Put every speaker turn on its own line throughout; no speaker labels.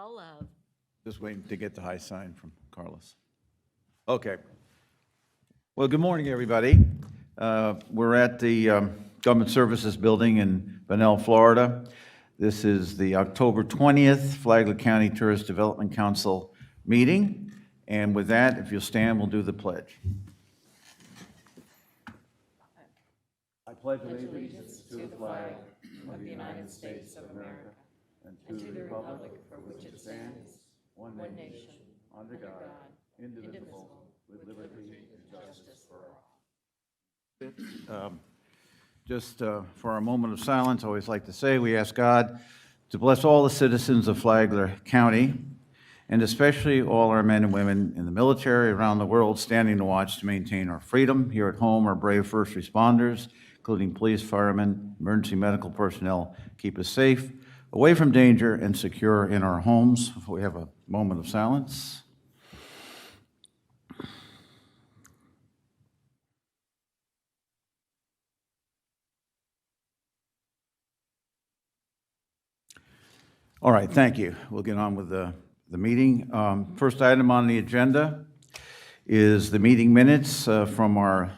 all of.
Just waiting to get the high sign from Carlos. Okay. Well, good morning, everybody. We're at the Government Services Building in Bunnell, Florida. This is the October 20th Flagler County Tourist Development Council meeting. And with that, if you'll stand, we'll do the pledge. I pledge allegiance to the flag of the United States of America and to the republic for which it stands, one nation, under God, indivisible, with liberty and justice for all. Just for a moment of silence, I always like to say we ask God to bless all the citizens of Flagler County, and especially all our men and women in the military around the world standing to watch to maintain our freedom. Here at home, our brave first responders, including police, firemen, emergency medical personnel, keep us safe, away from danger, and secure in our homes. We have a moment of silence. All right, thank you. We'll get on with the meeting. First item on the agenda is the meeting minutes from our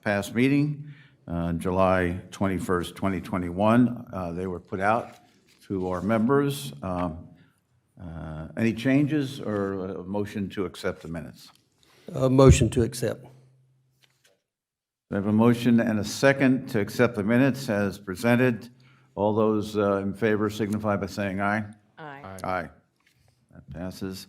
past meeting, July 21st, 2021. They were put out to our members. Any changes or a motion to accept the minutes?
Motion to accept.
I have a motion and a second to accept the minutes as presented. All those in favor signify by saying aye.
Aye.
Aye. That passes.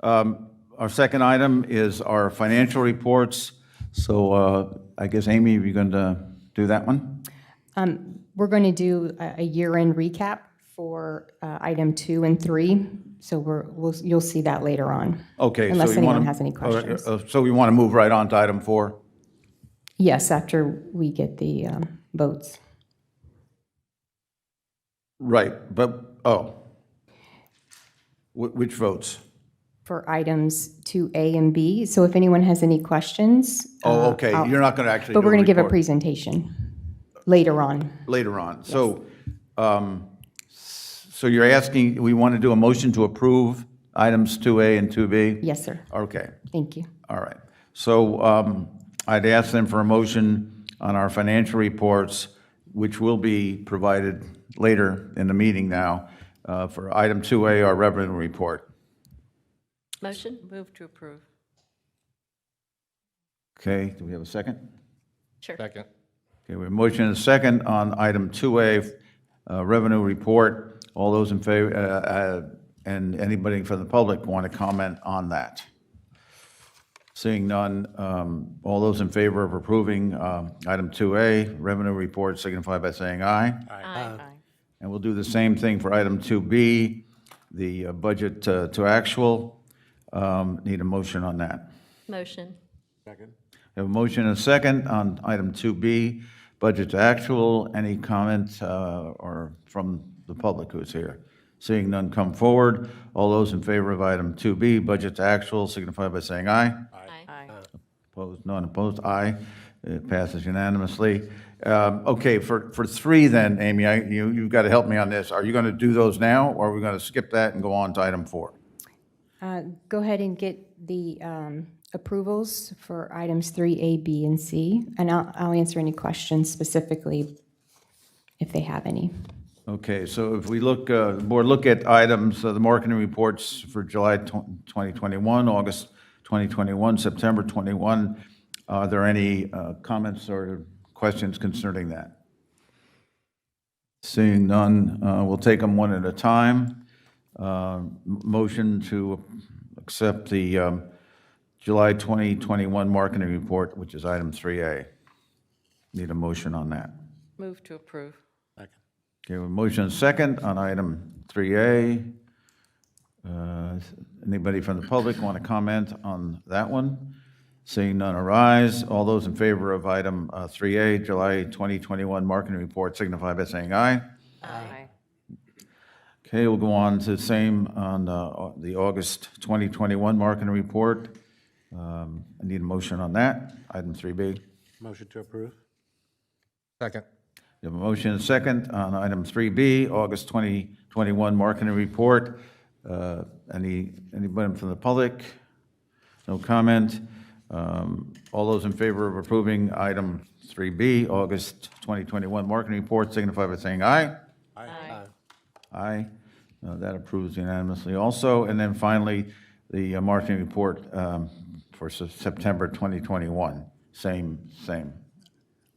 Our second item is our financial reports. So I guess, Amy, you're going to do that one?
We're going to do a year-end recap for item 2 and 3. So you'll see that later on.
Okay.
Unless
so you
anyone
wanna,
has any questions.
So we want to move right on to item 4?
Yes, after we get the votes.
Right, but, which votes?
For items 2A and B. So if anyone has any questions.
Okay, you're not going to actually
But
do
we're going to give a
report
presentation later on.
later on. Yes. So you're asking, we want to do a motion to approve items 2A and 2B?
Yes, sir.
Okay,
Thank you.
all right. So I'd ask them for a motion on our financial reports, which will be provided later in the meeting now, for item 2A, our revenue report.
Motion, move to approve.
Okay, do we have a second?
Sure.
Second.
Okay, we have a motion and a second on item 2A, revenue report. All those in favor, and anybody from the public want to comment on that? Seeing none, all those in favor of approving item 2A, revenue report, signify by saying aye.
Aye.
And we'll do the same thing for item 2B, the budget to actual. Need a motion on that.
Motion.
Second.
We have a motion and a second on item 2B, budget to actual. Any comment or from the public who's here? Seeing none, come forward. All those in favor of item 2B, budget to actual, signify by saying aye.
Aye.
Opposed? None opposed? Aye. It passes unanimously. Okay, for 3 then, Amy, you've got to help me on this. Are you going to do those now, or are we going to skip that and go on to item 4?
Go ahead and get the approvals for items 3A, B, and C, and I'll answer any questions specifically if they have any.
Okay, so if we look, board, look at items, the marketing reports for July 2021, August 2021, September 21. Are there any comments or questions concerning that? Seeing none, we'll take them one at a time. Motion to accept the July 2021 marketing report, which is item 3A. Need a motion on that.
Move to approve.
Second.
Okay, a motion and second on item 3A. Anybody from the public want to comment on that one? Seeing none arise, all those in favor of item 3A, July 2021 marketing report, signify by saying aye.
Aye.
Okay, we'll go on to the same on the August 2021 marketing report. I need a motion on that, item 3B.
Motion to approve. Second.
We have a motion and a second on item 3B, August 2021 marketing report. Anybody from the public? No comment. All those in favor of approving item 3B, August 2021 marketing report, signify by saying aye.
Aye.
Aye. That approves unanimously also. And then finally, the marketing report for September 2021, same.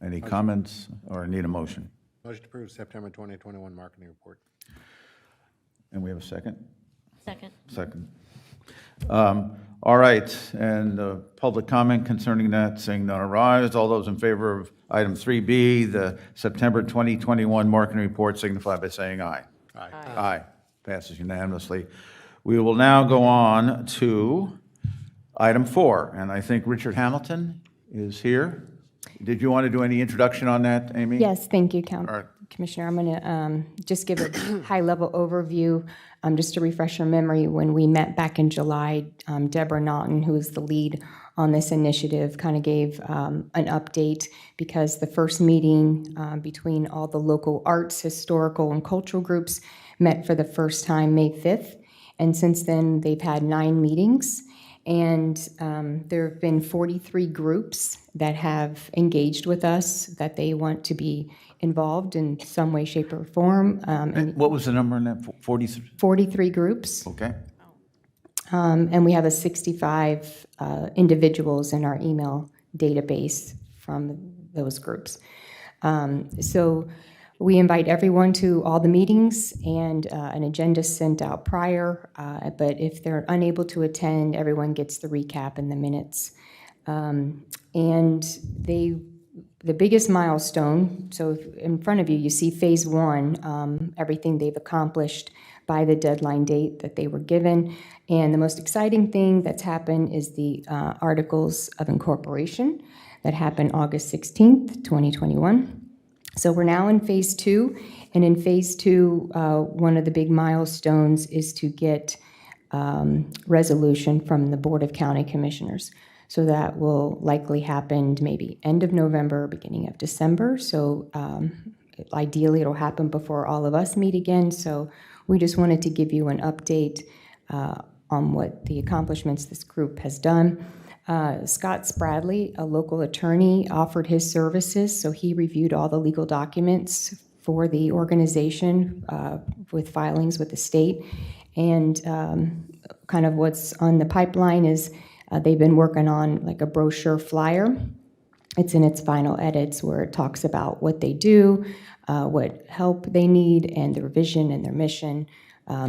Any comments or need a motion?
Motion to approve September 2021 marketing report.
And we have a second?
Second.
Second. All right, and public comment concerning that, seeing none arise. All those in favor of item 3B, the September 2021 marketing report, signify by saying aye.
Aye.
Aye. Passes unanimously. We will now go on to item 4, and I think Richard Hamilton is here. Did you want to do any introduction on that, Amy?
Yes, thank you,
All right.
Commissioner. I'm going to just give a high-level overview, just to refresh your memory. When we met back in July, Deborah Naughton, who is the lead on this initiative, kind of gave an update because the first meeting between all the local arts, historical, and cultural groups met for the first time May 5th. And since then, they've had 9 meetings. And there have been 43 groups that have engaged with us that they want to be involved in some way, shape, or form.
And what was the number on that? 43?
43 groups.
Okay.
And we have a 65 individuals in our email database from those groups. So we invite everyone to all the meetings, and an agenda sent out prior. But if they're unable to attend, everyone gets the recap in the minutes. And the biggest milestone, so in front of you, you see phase 1, everything they've accomplished by the deadline date that they were given. And the most exciting thing that's happened is the Articles of Incorporation that happened August 16th, 2021. So we're now in phase 2, and in phase 2, one of the big milestones is to get resolution from the Board of County Commissioners. So that will likely happen maybe end of November, beginning of December. So ideally, it'll happen before all of us meet again. So we just wanted to give you an update on what the accomplishments this group has done. Scott Spradley, a local attorney, offered his services, so he reviewed all the legal documents for the organization with filings with the state. And kind of what's on the pipeline is they've been working on like a brochure flyer. It's in its final edits where it talks about what they do, what help they need, and their vision and their mission,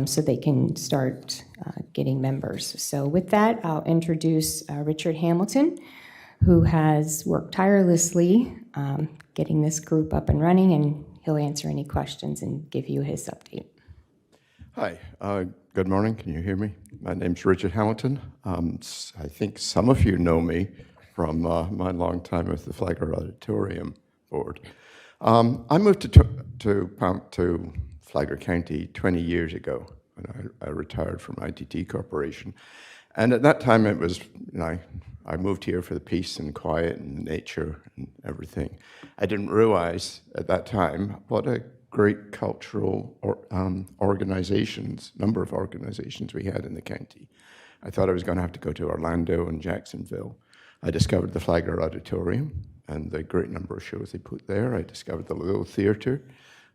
so they can start getting members. So with that, I'll introduce Richard Hamilton, who has worked tirelessly getting this group up and running, and he'll answer any questions and give you his update.
Hi, good morning. Can you hear me? My name's Richard Hamilton. I think some of you know me from my long time with the Flagler Auditorium Board. I moved to Flagler County 20 years ago when I retired from ITT Corporation. And at that time, it was, I moved here for the peace and quiet and nature and everything. I didn't realize at that time what a great cultural number of organizations we had in the county. I thought I was going to have to go to Orlando and Jacksonville. I discovered the Flagler Auditorium and the great number of shows they put there. I discovered the Little Theatre,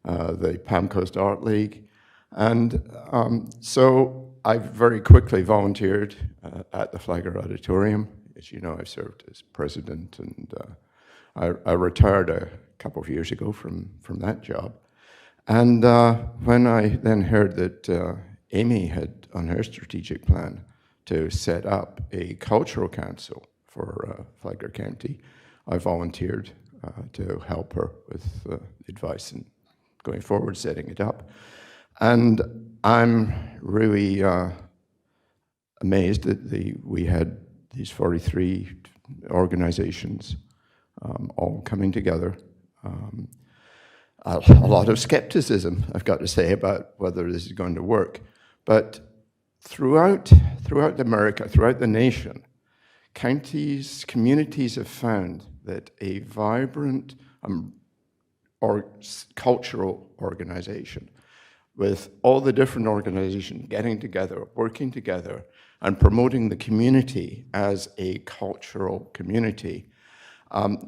the Palm Coast Art League. And so I very quickly volunteered at the Flagler Auditorium. As you know, I've served as president, and I retired a couple of years ago from that job. And when I then heard that Amy had on her strategic plan to set up a cultural council for Flagler County, I volunteered to help her with advice and going forward, setting it up. And I'm really amazed that we had these 43 organizations all coming together. A lot of skepticism, I've got to say, about whether this is going to work. But throughout America, throughout the nation, communities have found that a vibrant cultural organization with all the different organizations getting together, working together, and promoting the community as a cultural community,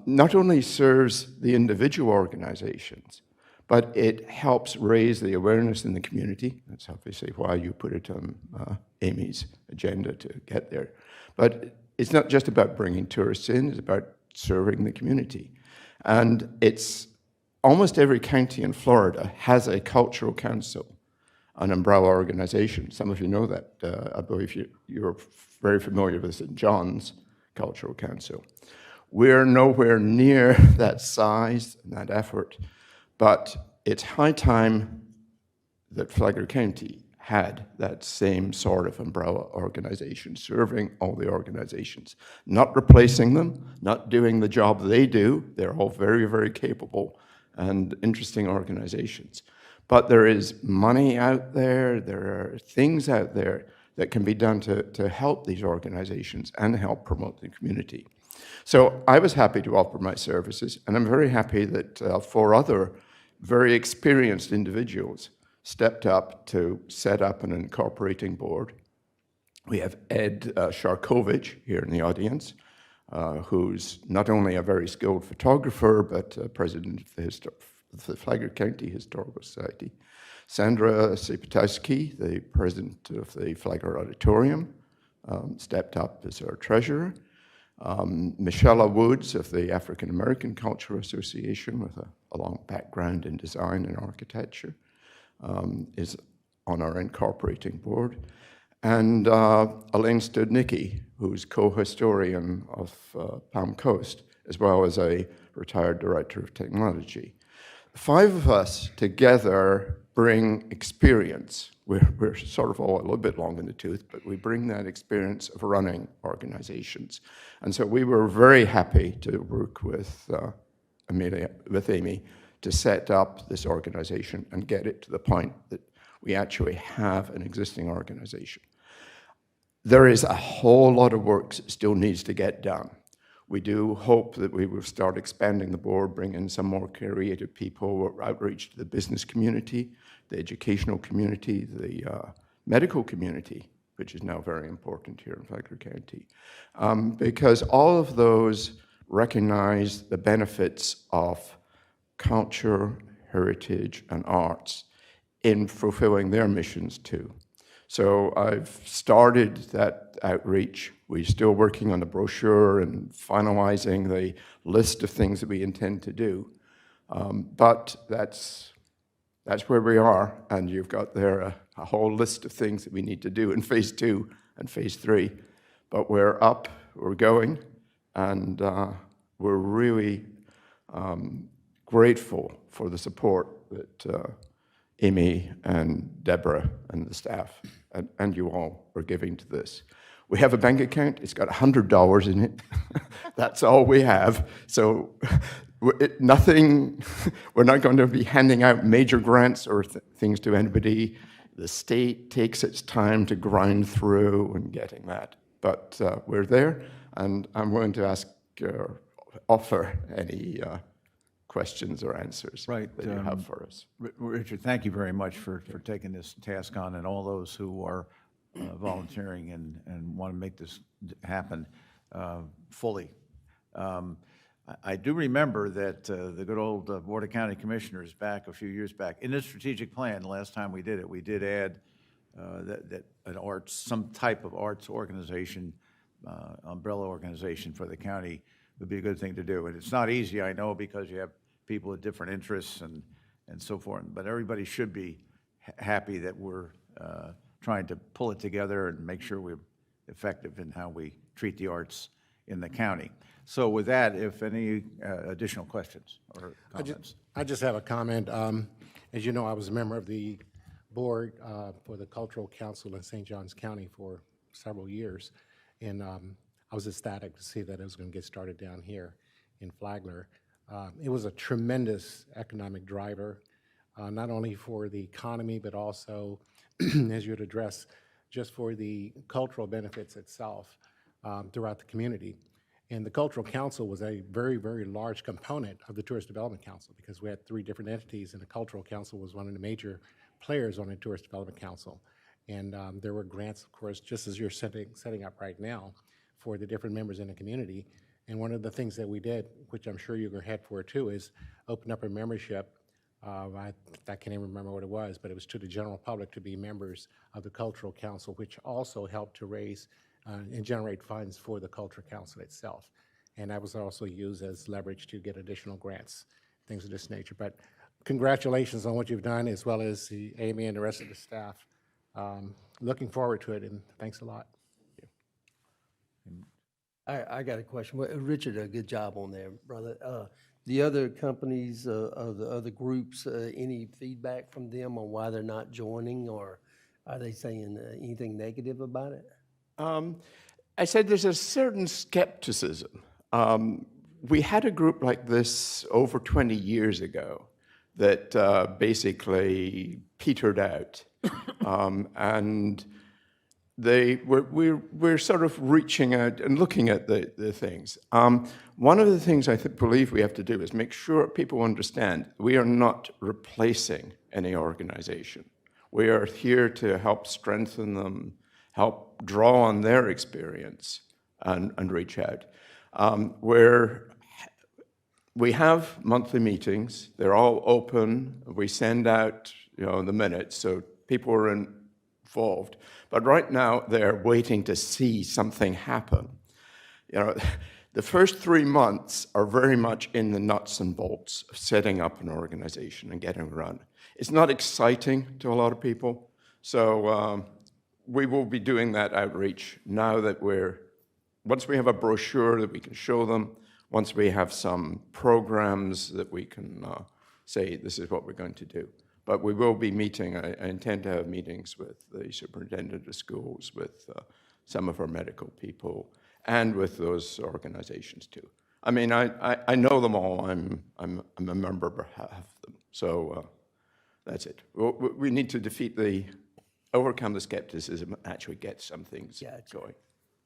not only serves the individual organizations, but it helps raise the awareness in the community. That's obviously why you put it on Amy's agenda to get there. But it's not just about bringing tourists in, it's about serving the community. And it's almost every county in Florida has a cultural council, an umbrella organization. Some of you know that. I believe you're very familiar with St. John's Cultural Council. We're nowhere near that size and that effort, but it's high time that Flagler County had that same sort of umbrella organization, serving all the organizations, not replacing them, not doing the job they do. They're all very, very capable and interesting organizations. But there is money out there, there are things out there that can be done to help these organizations and help promote the community. So I was happy to offer my services, and I'm very happy that 4 other very experienced individuals stepped up to set up an incorporating board. We have Ed Sharkovich here in the audience, who's not only a very skilled photographer, but president of the Flagler County Historical Society. Sandra Sepetowski, the president of the Flagler Auditorium, stepped up as our treasurer. Michelle Woods of the African American Cultural Association, with a long background in design and architecture, is on our incorporating board. And Elaine Studnicki, who's co-historian of Palm Coast, as well as a retired director of technology. 5 of us together bring experience. We're sort of all a little bit long in the tooth, but we bring that experience of running organizations. And so we were very happy to work with Amy to set up this organization and get it to the point that we actually have an existing organization. There is a whole lot of work that still needs to get done. We do hope that we will start expanding the board, bring in some more creative people, outreach to the business community, the educational community, the medical community, which is now very important here in Flagler County, because all of those recognize the benefits of culture, heritage, and arts in fulfilling their missions too. So I've started that outreach. We're still working on the brochure and finalizing the list of things that we intend to do. But that's where we are, and you've got there a whole list of things that we need to do in phase 2 and phase 3. But we're up, we're going, and we're really grateful for the support that Amy and Deborah and the staff and you all are giving to this. We have a bank account, it's got $100 in it. That's all we have. So we're not going to be handing out major grants or things to anybody. The state takes its time to grind through and getting that. But we're there, and I'm willing to offer any questions or answers that you have for us.
Richard, thank you very much for taking this task on, and all those who are volunteering and want to make this happen fully. I do remember that the good old Board of County Commissioners back a few years back, in the strategic plan, the last time we did it, we did add that some type of arts organization, umbrella organization for the county would be a good thing to do. And it's not easy, I know, because you have people with different interests and so forth, but everybody should be happy that we're trying to pull it together and make sure we're effective in how we treat the arts in the county. So with that, if any additional questions or comments?
I just have a comment. As you know, I was a member of the board for the Cultural Council in St. Johns County for several years, and I was ecstatic to see that it was going to get started down here in Flagler. It was a tremendous economic driver, not only for the economy, but also, as you would address, just for the cultural benefits itself throughout the community. And the Cultural Council was a very, very large component of the Tourist Development Council because we had 3 different entities, and the Cultural Council was one of the major players on the Tourist Development Council. And there were grants, of course, just as you're setting up right now for the different members in the community. And one of the things that we did, which I'm sure you're going to head for too, is open up a membership. I can't even remember what it was, but it was to the general public to be members of the Cultural Council, which also helped to raise and generate funds for the Cultural Council itself. And that was also used as leverage to get additional grants, things of this nature. But congratulations on what you've done, as well as Amy and the rest of the staff. Looking forward to it, and thanks a lot.
I got a question. Well, Richard, a good job on there, brother. The other companies, of the other groups, any feedback from them on why they're not joining, or are they saying anything negative about it?
I said there's a certain skepticism. We had a group like this over 20 years ago that basically petered out. And we're sort of reaching out and looking at the things. One of the things I believe we have to do is make sure people understand we are not replacing any organization. We are here to help strengthen them, help draw on their experience and reach out. We have monthly meetings. They're all open. We send out, the minutes, so people are involved. But right now, they're waiting to see something happen. The first 3 months are very much in the nuts and bolts of setting up an organization and getting it run. It's not exciting to a lot of people, so we will be doing that outreach now that once we have a brochure that we can show them, once we have some programs that we can say this is what we're going to do. But we will be meeting, I intend to have meetings with the superintendent of schools, with some of our medical people, and with those organizations too. I mean, I know them all. I'm a member of half of them. So that's it. We need to overcome the skepticism and actually get some things going.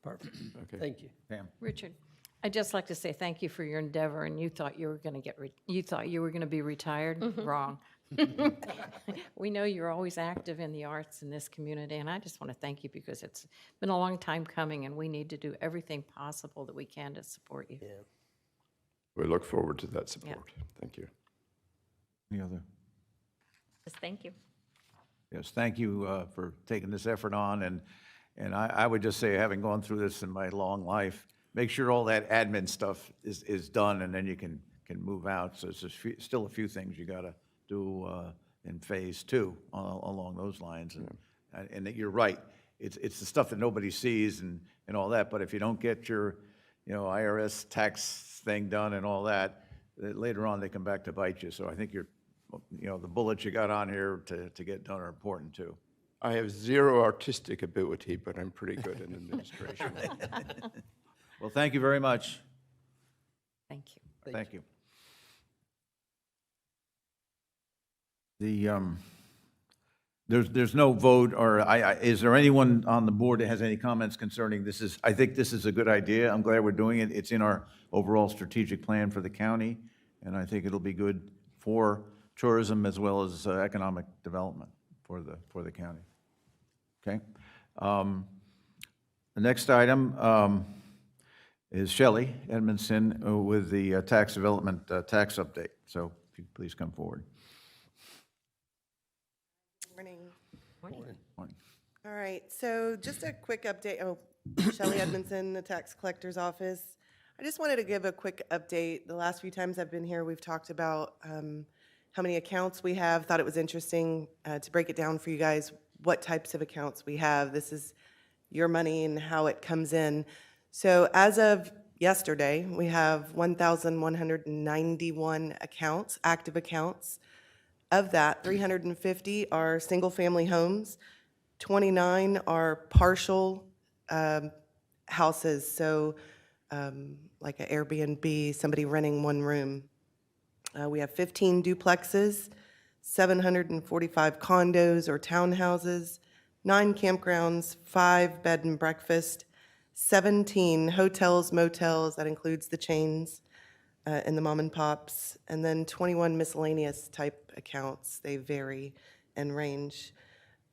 Perfect.
Okay.
Thank you.
Pam?
Richard, I'd just like to say thank you for your endeavor, and you thought you were going to be retired? Wrong. We know you're always active in the arts in this community, and I just want to thank you because it's been a long time coming, and we need to do everything possible that we can to support you.
Yeah.
We look forward to that support. Thank you.
Any other?
Just thank you.
Yes, thank you for taking this effort on, and I would just say, having gone through this in my long life, make sure all that admin stuff is done, and then you can move out. So it's still a few things you got to do in phase 2 along those lines. And that you're right, it's the stuff that nobody sees and all that. But if you don't get your IRS tax thing done and all that, later on they come back to bite you. So I think the bullets you got on here to get done are important too.
I have zero artistic ability, but I'm pretty good in administration.
Well, thank you very much.
Thank you.
Thank you. There's no vote, or is there anyone on the board that has any comments concerning this? I think this is a good idea. I'm glad we're doing it. It's in our overall strategic plan for the county, and I think it'll be good for tourism as well as economic development for the county. Okay. The next item is Shelley Edmondson with the tax development tax update. So if you please come forward.
Morning.
Morning.
All right, so just a quick update. Shelley Edmondson, the tax collector's office. I just wanted to give a quick update. The last few times I've been here, we've talked about how many accounts we have. Thought it was interesting to break it down for you guys, what types of accounts we have. This is your money and how it comes in. So as of yesterday, we have 1,191 accounts, active accounts. Of that, 350 are single-family homes, 29 are partial houses, so like an Airbnb, somebody renting one room. We have 15 duplexes, 745 condos or townhouses, 9 campgrounds, 5 bed and breakfast, 17 hotels, motels, that includes the chains and the mom and pops, and then 21 miscellaneous type accounts. They vary and range.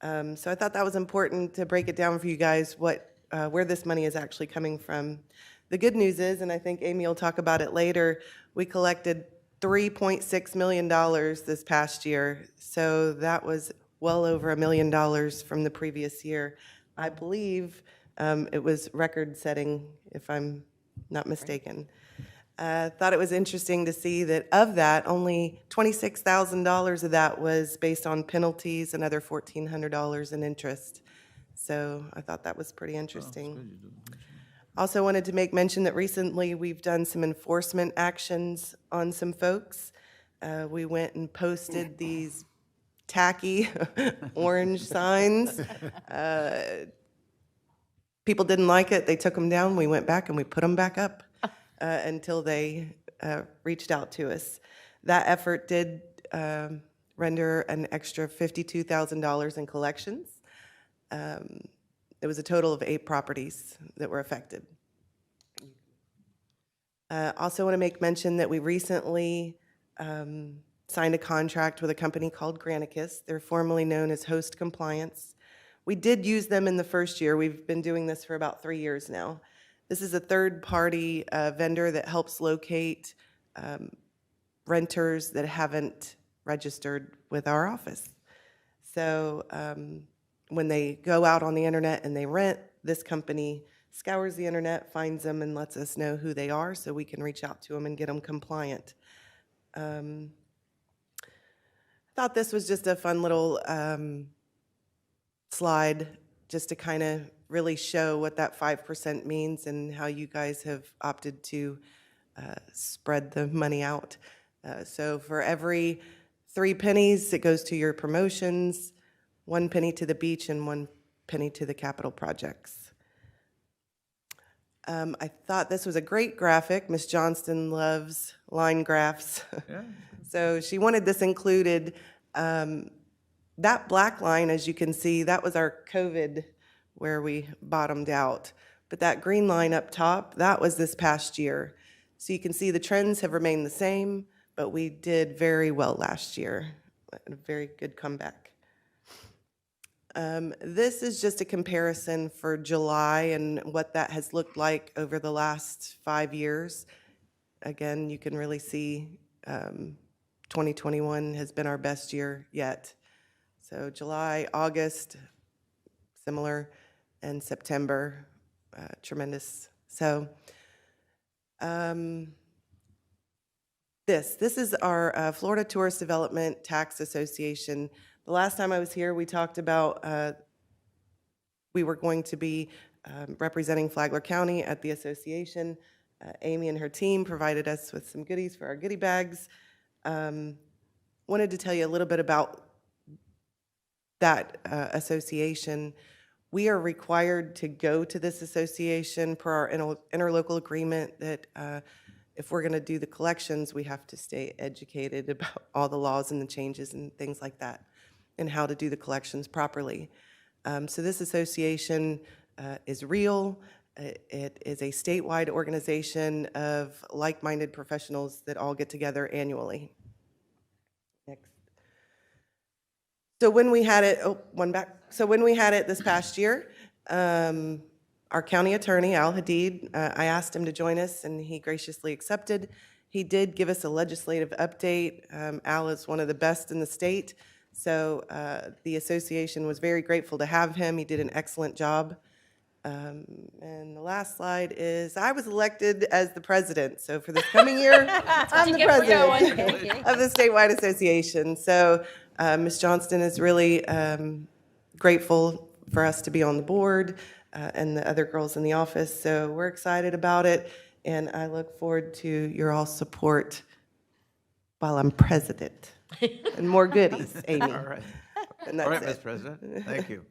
So I thought that was important to break it down for you guys, where this money is actually coming from. The good news is, and I think Amy will talk about it later, we collected $3.6 million this past year. So that was well over $1 million from the previous year. I believe it was record-setting, if I'm not mistaken. Thought it was interesting to see that of that, only $26,000 of that was based on penalties, another $1,400 in interest. So I thought that was pretty interesting. Also wanted to make mention that recently we've done some enforcement actions on some folks. We went and posted these tacky orange signs. People didn't like it. They took them down. We went back and we put them back up until they reached out to us. That effort did render an extra $52,000 in collections. It was a total of 8 properties that were affected. Also want to make mention that we recently signed a contract with a company called Granicus. They're formerly known as Host Compliance. We did use them in the first year. We've been doing this for about 3 years now. This is a third-party vendor that helps locate renters that haven't registered with our office. So when they go out on the internet and they rent, this company scours the internet, finds them, and lets us know who they are so we can reach out to them and get them compliant. I thought this was just a fun little slide just to kind of really show what that 5% means and how you guys have opted to spread the money out. So for every 3 pennies, it goes to your promotions, 1 penny to the beach, and 1 penny to the capital projects. I thought this was a great graphic. Ms. Johnston loves line graphs.
Yeah.
So she wanted this included. That black line, as you can see, that was our COVID where we bottomed out. But that green line up top, that was this past year. So you can see the trends have remained the same, but we did very well last year. A very good comeback. This is just a comparison for July and what that has looked like over the last 5 years. Again, you can really see 2021 has been our best year yet. So July, August, similar, and September, tremendous. So this is our Florida Tourist Development Tax Association. The last time I was here, we talked about we were going to be representing Flagler County at the association. Amy and her team provided us with some goodies for our goodie bags. Wanted to tell you a little bit about that association. We are required to go to this association per our interlocal agreement that if we're going to do the collections, we have to stay educated about all the laws and the changes and things like that, and how to do the collections properly. So this association is real. It is a statewide organization of like-minded professionals that all get together annually. Next. So when we had it, one back. So when we had it this past year, our county attorney, Al Hadid, I asked him to join us, and he graciously accepted. He did give us a legislative update. Al is one of the best in the state. So the association was very grateful to have him. He did an excellent job. And the last slide is, I was elected as the president. So for this coming year, I'm the president of the statewide association. So Ms. Johnston is really grateful for us to be on the board and the other girls in the office. So we're excited about it. And I look forward to your all support while I'm president. And more goodies, Amy.
All right.
And
All right,
that's
Ms.
it.
President, thank you.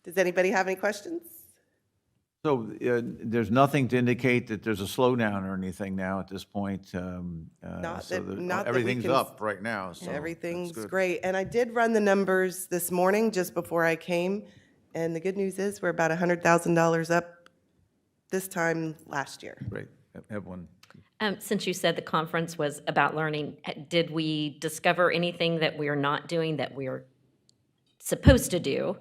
Does anybody have any questions?
So there's nothing to indicate that there's a slowdown or anything now at this point?
Not
So
that we
everything's
can
up right now, so. that's
Everything's
good.
great. And I did run the numbers this morning just before I came. And the good news is we're about $100,000 up this time last year.
Great. Have one.
Since you said the conference was about learning, did we discover anything that we are not doing that we are supposed to do?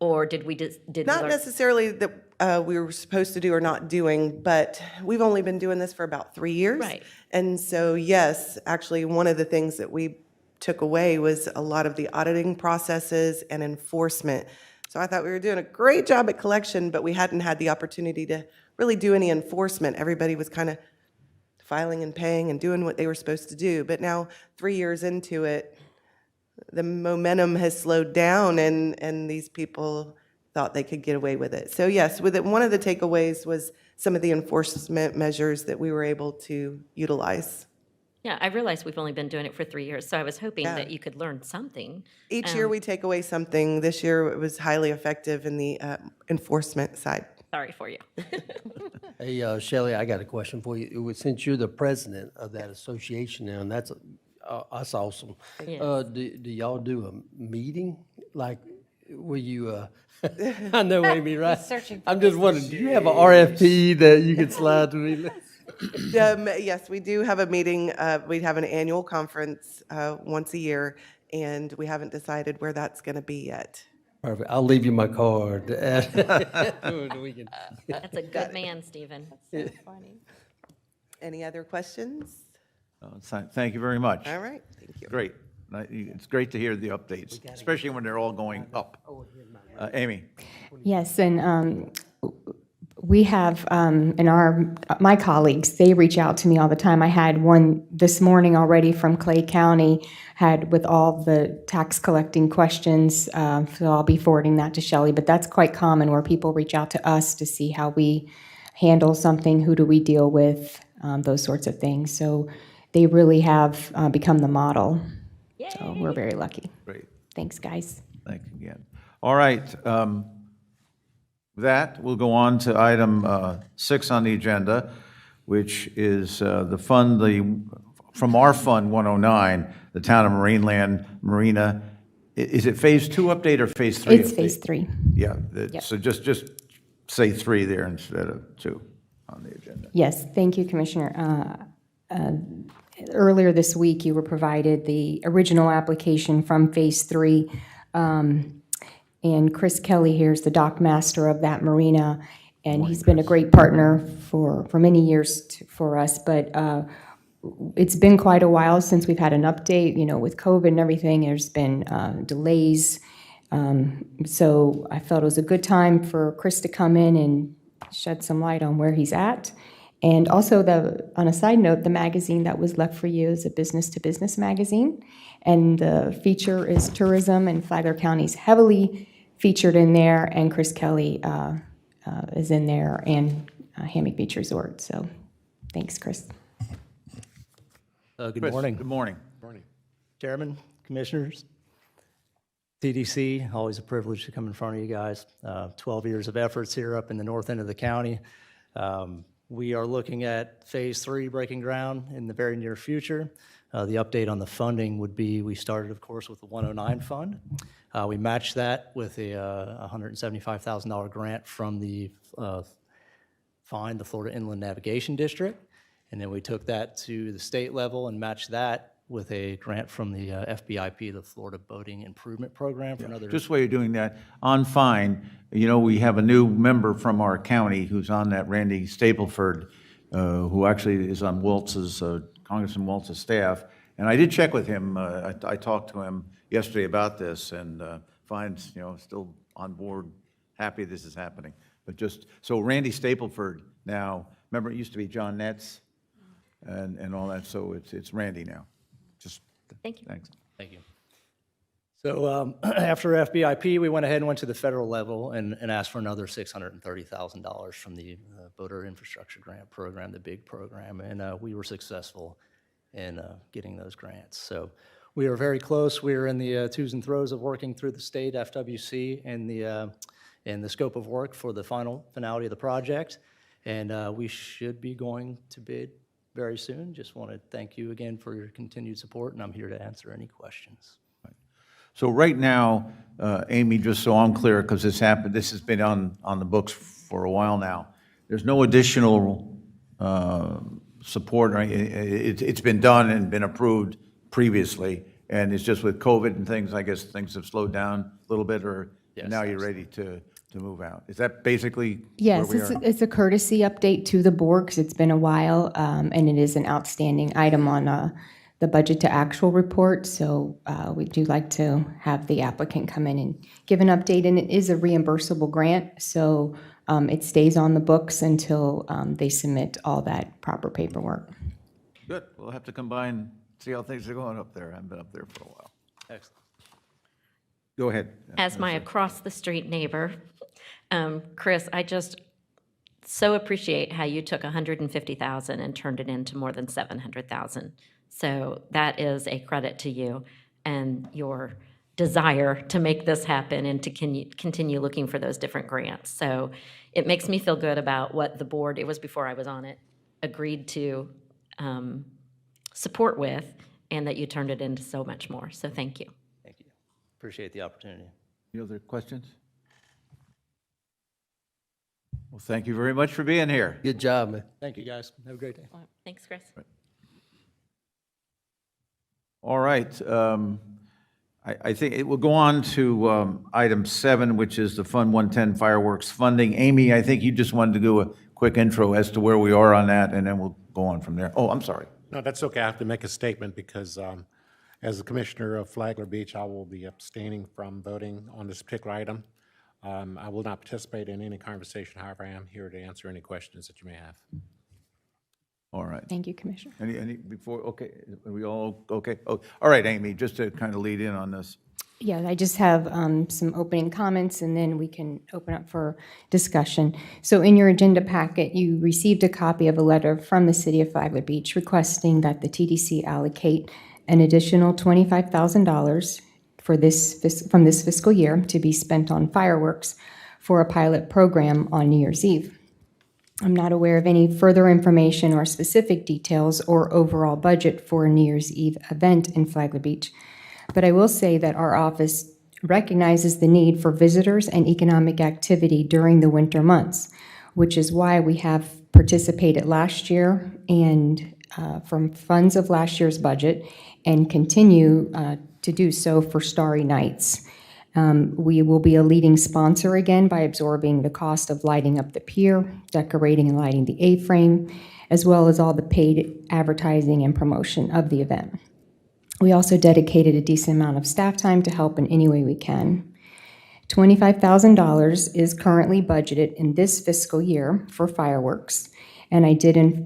Or did we just, did we
Not
learn?
necessarily that we were supposed to do or not doing, but we've only been doing this for about 3 years.
Right.
And so, yes, actually, one of the things that we took away was a lot of the auditing processes and enforcement. So I thought we were doing a great job at collection, but we hadn't had the opportunity to really do any enforcement. Everybody was kind of filing and paying and doing what they were supposed to do. But now, 3 years into it, the momentum has slowed down, and these people thought they could get away with it. So yes, with it, one of the takeaways was some of the enforcement measures that we were able to utilize.
Yeah, I realize we've only been doing it for 3 years, so I was hoping
Yeah.
that you could learn something.
Each year we take away something. This year it was highly effective in the enforcement side.
Sorry for you.
Hey, Shelley, I got a question for you. Since you're the president of that association now, and that's awesome.
Yes.
Do y'all do a meeting? Like, will you, I know Amy, right?
searching
I'm just wondering, do you have an RFP that you could slide to me?
Yes, we do have a meeting. We have an annual conference once a year, and we haven't decided where that's going to be yet.
Perfect. I'll leave you my card. We can-
That's a good man, Stephen.
Any other questions?
Thank you very much.
All right, thank you.
Great. It's great to hear the updates, especially when they're all going up. Amy?
Yes, and we have, my colleagues, they reach out to me all the time. I had one this morning already from Clay County, had with all the tax collecting questions, so I'll be forwarding that to Shelley, but that's quite common where people reach out to us to see how we handle something, who do we deal with, those sorts of things. So they really have become the model. So we're very lucky.
Great.
Thanks, guys.
Thank you again. All right. With that, we'll go on to item 6 on the agenda, which is from our Fund 109, the Town of Marineland Marina. Is it Phase 2 update or Phase 3 update?
It's phase 3.
Yeah.
Yep.
So just say 3 there instead of 2 on the agenda.
Yes, thank you, Commissioner. Earlier this week, you were provided the original application from Phase 3. And Chris Kelly here is the dock master of that marina, and he's been a great partner for many years for us. But it's been quite a while since we've had an update. You know, with COVID and everything, there's been delays. So I felt it was a good time for Chris to come in and shed some light on where he's at. And also, on a side note, the magazine that was left for you is a business-to-business magazine. And the feature is tourism, and Flagler County's heavily featured in there, and Chris Kelly is in there, and Hammock Beach Resort. So thanks, Chris.
Good
Chris,
morning,
Good morning.
Chairman, Commissioners. TDC, always a privilege to come in front of you guys. 12 years of efforts here up in the north end of the county. We are looking at Phase 3 breaking ground in the very near future. The update on the funding would be, we started, of course, with the 109 fund. We matched that with a $175,000 grant from the FIND, the Florida Inland Navigation District. And then we took that to the state level and matched that with a grant from the FBIP, the Florida Boating Improvement Program, for another.
Just while you're doing that, on fine, you know, we have a new member from our county who's on that, Randy Stapleford, who actually is on Waltz's, Congressman Waltz's staff. And I did check with him. I talked to him yesterday about this, and finds, you know, still on board, happy this is happening. But just, so Randy Stapleford now, remember it used to be John Netz and all that, so it's Randy now. Just,
Thank you.
thanks.
Thank you. So after FBIP, we went ahead and went to the federal level and asked for another $630,000 from the Boater Infrastructure Grant Program, the big program, and we were successful in getting those grants. So we are very close. We are in the twos and throes of working through the state FWC and the scope of work for the finality of the project, and we should be going to bid very soon. Just want to thank you again for your continued support, and I'm here to answer any questions.
So right now, Amy, just so I'm clear, because this has been on the books for a while now,
there's no additional support, or it's been done and been approved previously, and it's just with COVID and things, I guess things have slowed down a little bit, or now you're ready to move out. Is that basically where
Yes,
we are?
it's a courtesy update to the board because it's been a while, and it is an outstanding item on the budget to actual report. So we do like to have the applicant come in and give an update, and it is a reimbursable grant, so it stays on the books until they submit all that proper paperwork.
Good, we'll have to combine, see how things are going up there. I haven't been up there for a while.
Excellent.
Go ahead.
As my across-the-street neighbor, Chris, I just so appreciate how you took $150,000 and turned it into more than $700,000. So that is a credit to you and your desire to make this happen and to continue looking for those different grants. So it makes me feel good about what the board, it was before I was on it, agreed to support with, and that you turned it into so much more. So thank you.
Thank you. Appreciate the opportunity.
Any other questions? Well, thank you very much for being here.
Good job, man.
Thank you, guys. Have a great day.
Thanks, Chris.
All right. I think it will go on to item 7, which is the Fund 110 fireworks funding. Amy, I think you just wanted to do a quick intro as to where we are on that, and then we'll go on from there. Oh, I'm sorry.
No, that's okay. I have to make a statement because as the commissioner of Flagler Beach, I will be abstaining from voting on this particular item. I will not participate in any conversation. However, I am here to answer any questions that you may have.
All right.
Thank you, Commissioner.
Any before, okay, are we all okay? Oh, all right, Amy, just to kind of lead in on this.
Yeah, I just have some opening comments, and then we can open up for discussion. So in your agenda packet, you received a copy of a letter from the City of Flagler Beach requesting that the TDC allocate an additional $25,000 from this fiscal year to be spent on fireworks for a pilot program on New Year's Eve. I'm not aware of any further information or specific details or overall budget for a New Year's Eve event in Flagler Beach, but I will say that our office recognizes the need for visitors and economic activity during the winter months, which is why we have participated last year and from funds of last year's budget and continue to do so for Starry Nights. We will be a leading sponsor again by absorbing the cost of lighting up the pier, decorating and lighting the A-frame, as well as all the paid advertising and promotion of the event. We also dedicated a decent amount of staff time to help in any way we can. $25,000 is currently budgeted in this fiscal year for fireworks, and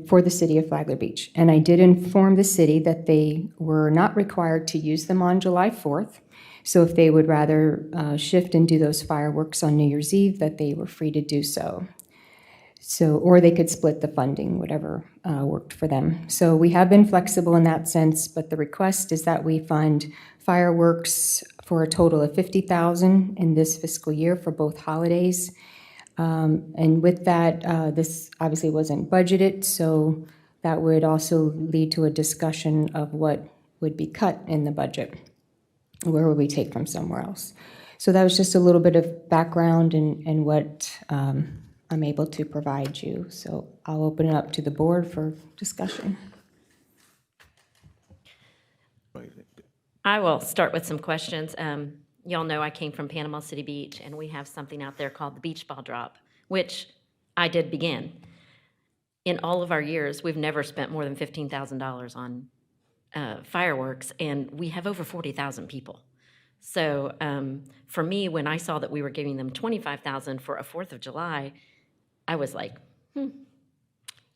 for the City of Flagler Beach. And I did inform the city that they were not required to use them on July 4th. So if they would rather shift and do those fireworks on New Year's Eve, that they were free to do so. Or they could split the funding, whatever worked for them. So we have been flexible in that sense, but the request is that we fund fireworks for a total of $50,000 in this fiscal year for both holidays. And with that, this obviously wasn't budgeted, so that would also lead to a discussion of what would be cut in the budget. Where would we take from somewhere else? So that was just a little bit of background and what I'm able to provide you. So I'll open it up to the board for discussion.
I will start with some questions. Y'all know I came from Panama City Beach, and we have something out there called the beach ball drop, which I did begin. In all of our years, we've never spent more than $15,000 on fireworks, and we have over 40,000 people. So for me, when I saw that we were giving them $25,000 for a 4th of July, I was like,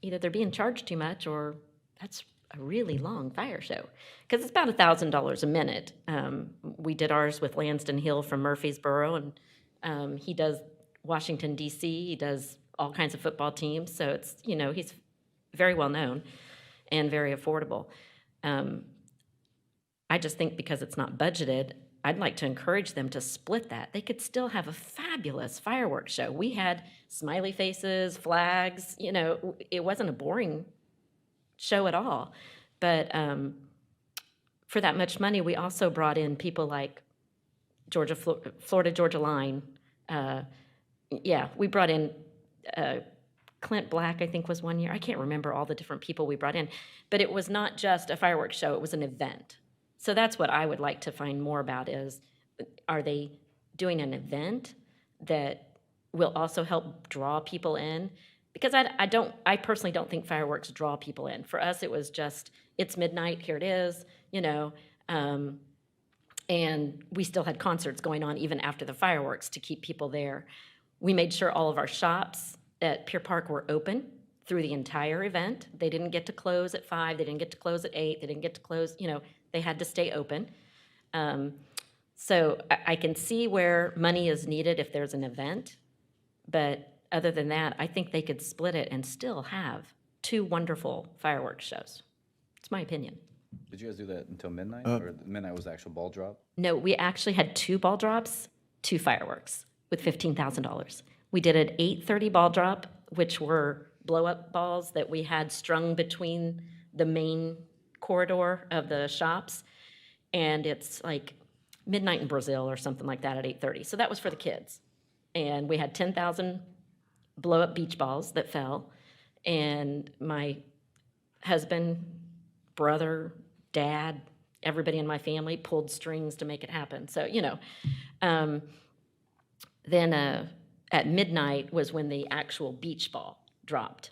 either they're being charged too much or that's a really long fire show. Because it's about $1,000 a minute. We did ours with Lansdowne Hill from Murfreesboro, and he does Washington, D.C., he does all kinds of football teams, so it's, he's very well known and very affordable. I just think because it's not budgeted, I'd like to encourage them to split that. They could still have a fabulous fireworks show. We had smiley faces, flags, it wasn't a boring show at all. But for that much money, we also brought in people like Florida Georgia Line. We brought in Clint Black, I think, was one year. I can't remember all the different people we brought in. But it was not just a fireworks show, it was an event. So that's what I would like to find more about is, are they doing an event that will also help draw people in? Because I personally don't think fireworks draw people in. For us, it was just, it's midnight, here it is, you know. And we still had concerts going on even after the fireworks to keep people there. We made sure all of our shops at Pier Park were open through the entire event. They didn't get to close at 5, they didn't get to close at 8, they didn't get to close, you know, they had to stay open. So I can see where money is needed if there's an event, but other than that, I think they could split it and still have 2 wonderful fireworks shows. It's my opinion.
Did you guys do that until midnight, or midnight was the actual ball drop?
No, we actually had 2 ball drops, 2 fireworks with $15,000. We did an 8:30 ball drop, which were blow-up balls that we had strung between the main corridor of the shops, and it's like midnight in Brazil or something like that at 8:30. So that was for the kids. And we had 10,000 blow-up beach balls that fell, and my husband, brother, dad, everybody in my family pulled strings to make it happen. So, you know, then at midnight was when the actual beach ball dropped.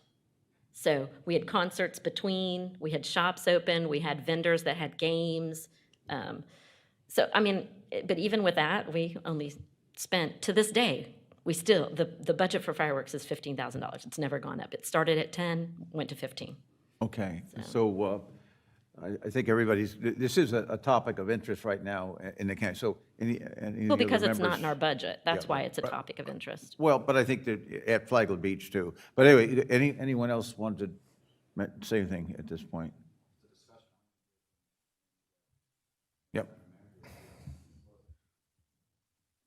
So we had concerts between, we had shops open, we had vendors that had games. So, I mean, but even with that, we only spent, to this day, we still, the budget for fireworks is $15,000. It's never gone up. It started at 10, went to 15.
Okay, so I think everybody's, this is a topic of interest right now in the county, so any
Well,
other
because it's not
members-
in our budget. That's
Yeah,
why it's a topic of interest.
Well, but I think that at Flagler Beach too. But anyway, anyone else want to say anything at this point? Yep.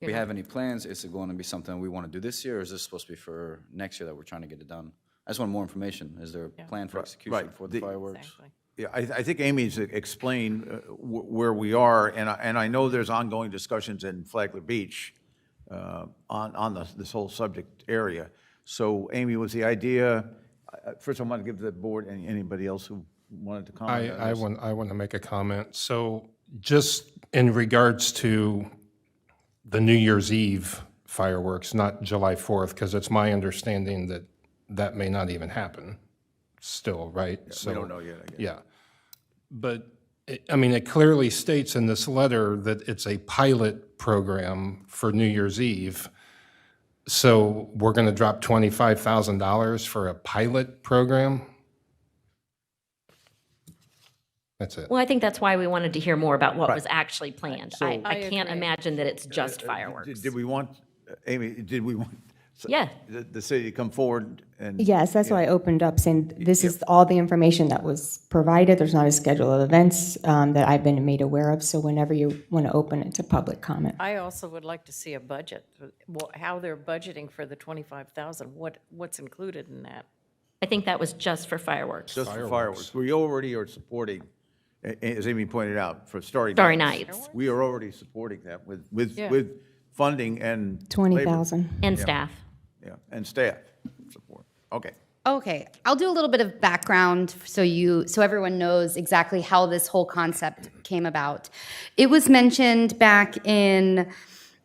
Do we have any plans? Is it going to be something we want to do this year, or is this supposed to be for next year that we're trying to get it done? I just want more information. Is there a plan for execution
right.
for the fireworks?
Exactly.
Yeah, I think Amy's explained where we are, and I know there's ongoing discussions in Flagler Beach on this whole subject area. So Amy, was the idea, first I want to give the board, anybody else who wanted to comment on this?
I want to make a comment. So just in regards to the New Year's Eve fireworks, not July 4th, because it's my understanding that that may not even happen still, right?
We don't know yet, I guess.
Yeah. But, I mean, it clearly states in this letter that it's a pilot program for New Year's Eve. So we're going to drop $25,000 for a pilot program? That's it.
Well, I think that's why we wanted to hear more about what was actually planned. I
I
can't
agree.
imagine that it's just fireworks.
Did we want, Amy, did we want
Yeah.
the city to come forward and?
Yes, that's why I opened up saying this is all the information that was provided. There's not a schedule of events that I've been made aware of. So whenever you want to open it to public comment.
I also would like to see a budget, how they're budgeting for the 25,000, what's included in that?
I think that was just for fireworks.
Just for fireworks. We already are supporting, as Amy pointed out, for Starry Nights.
Starry Nights.
We are already supporting that
Yeah.
with funding and. labor.
20,000.
And staff.
Yeah, and staff support. Okay.
Okay, I'll do a little bit of background so everyone knows exactly how this whole concept came about. It was mentioned back in,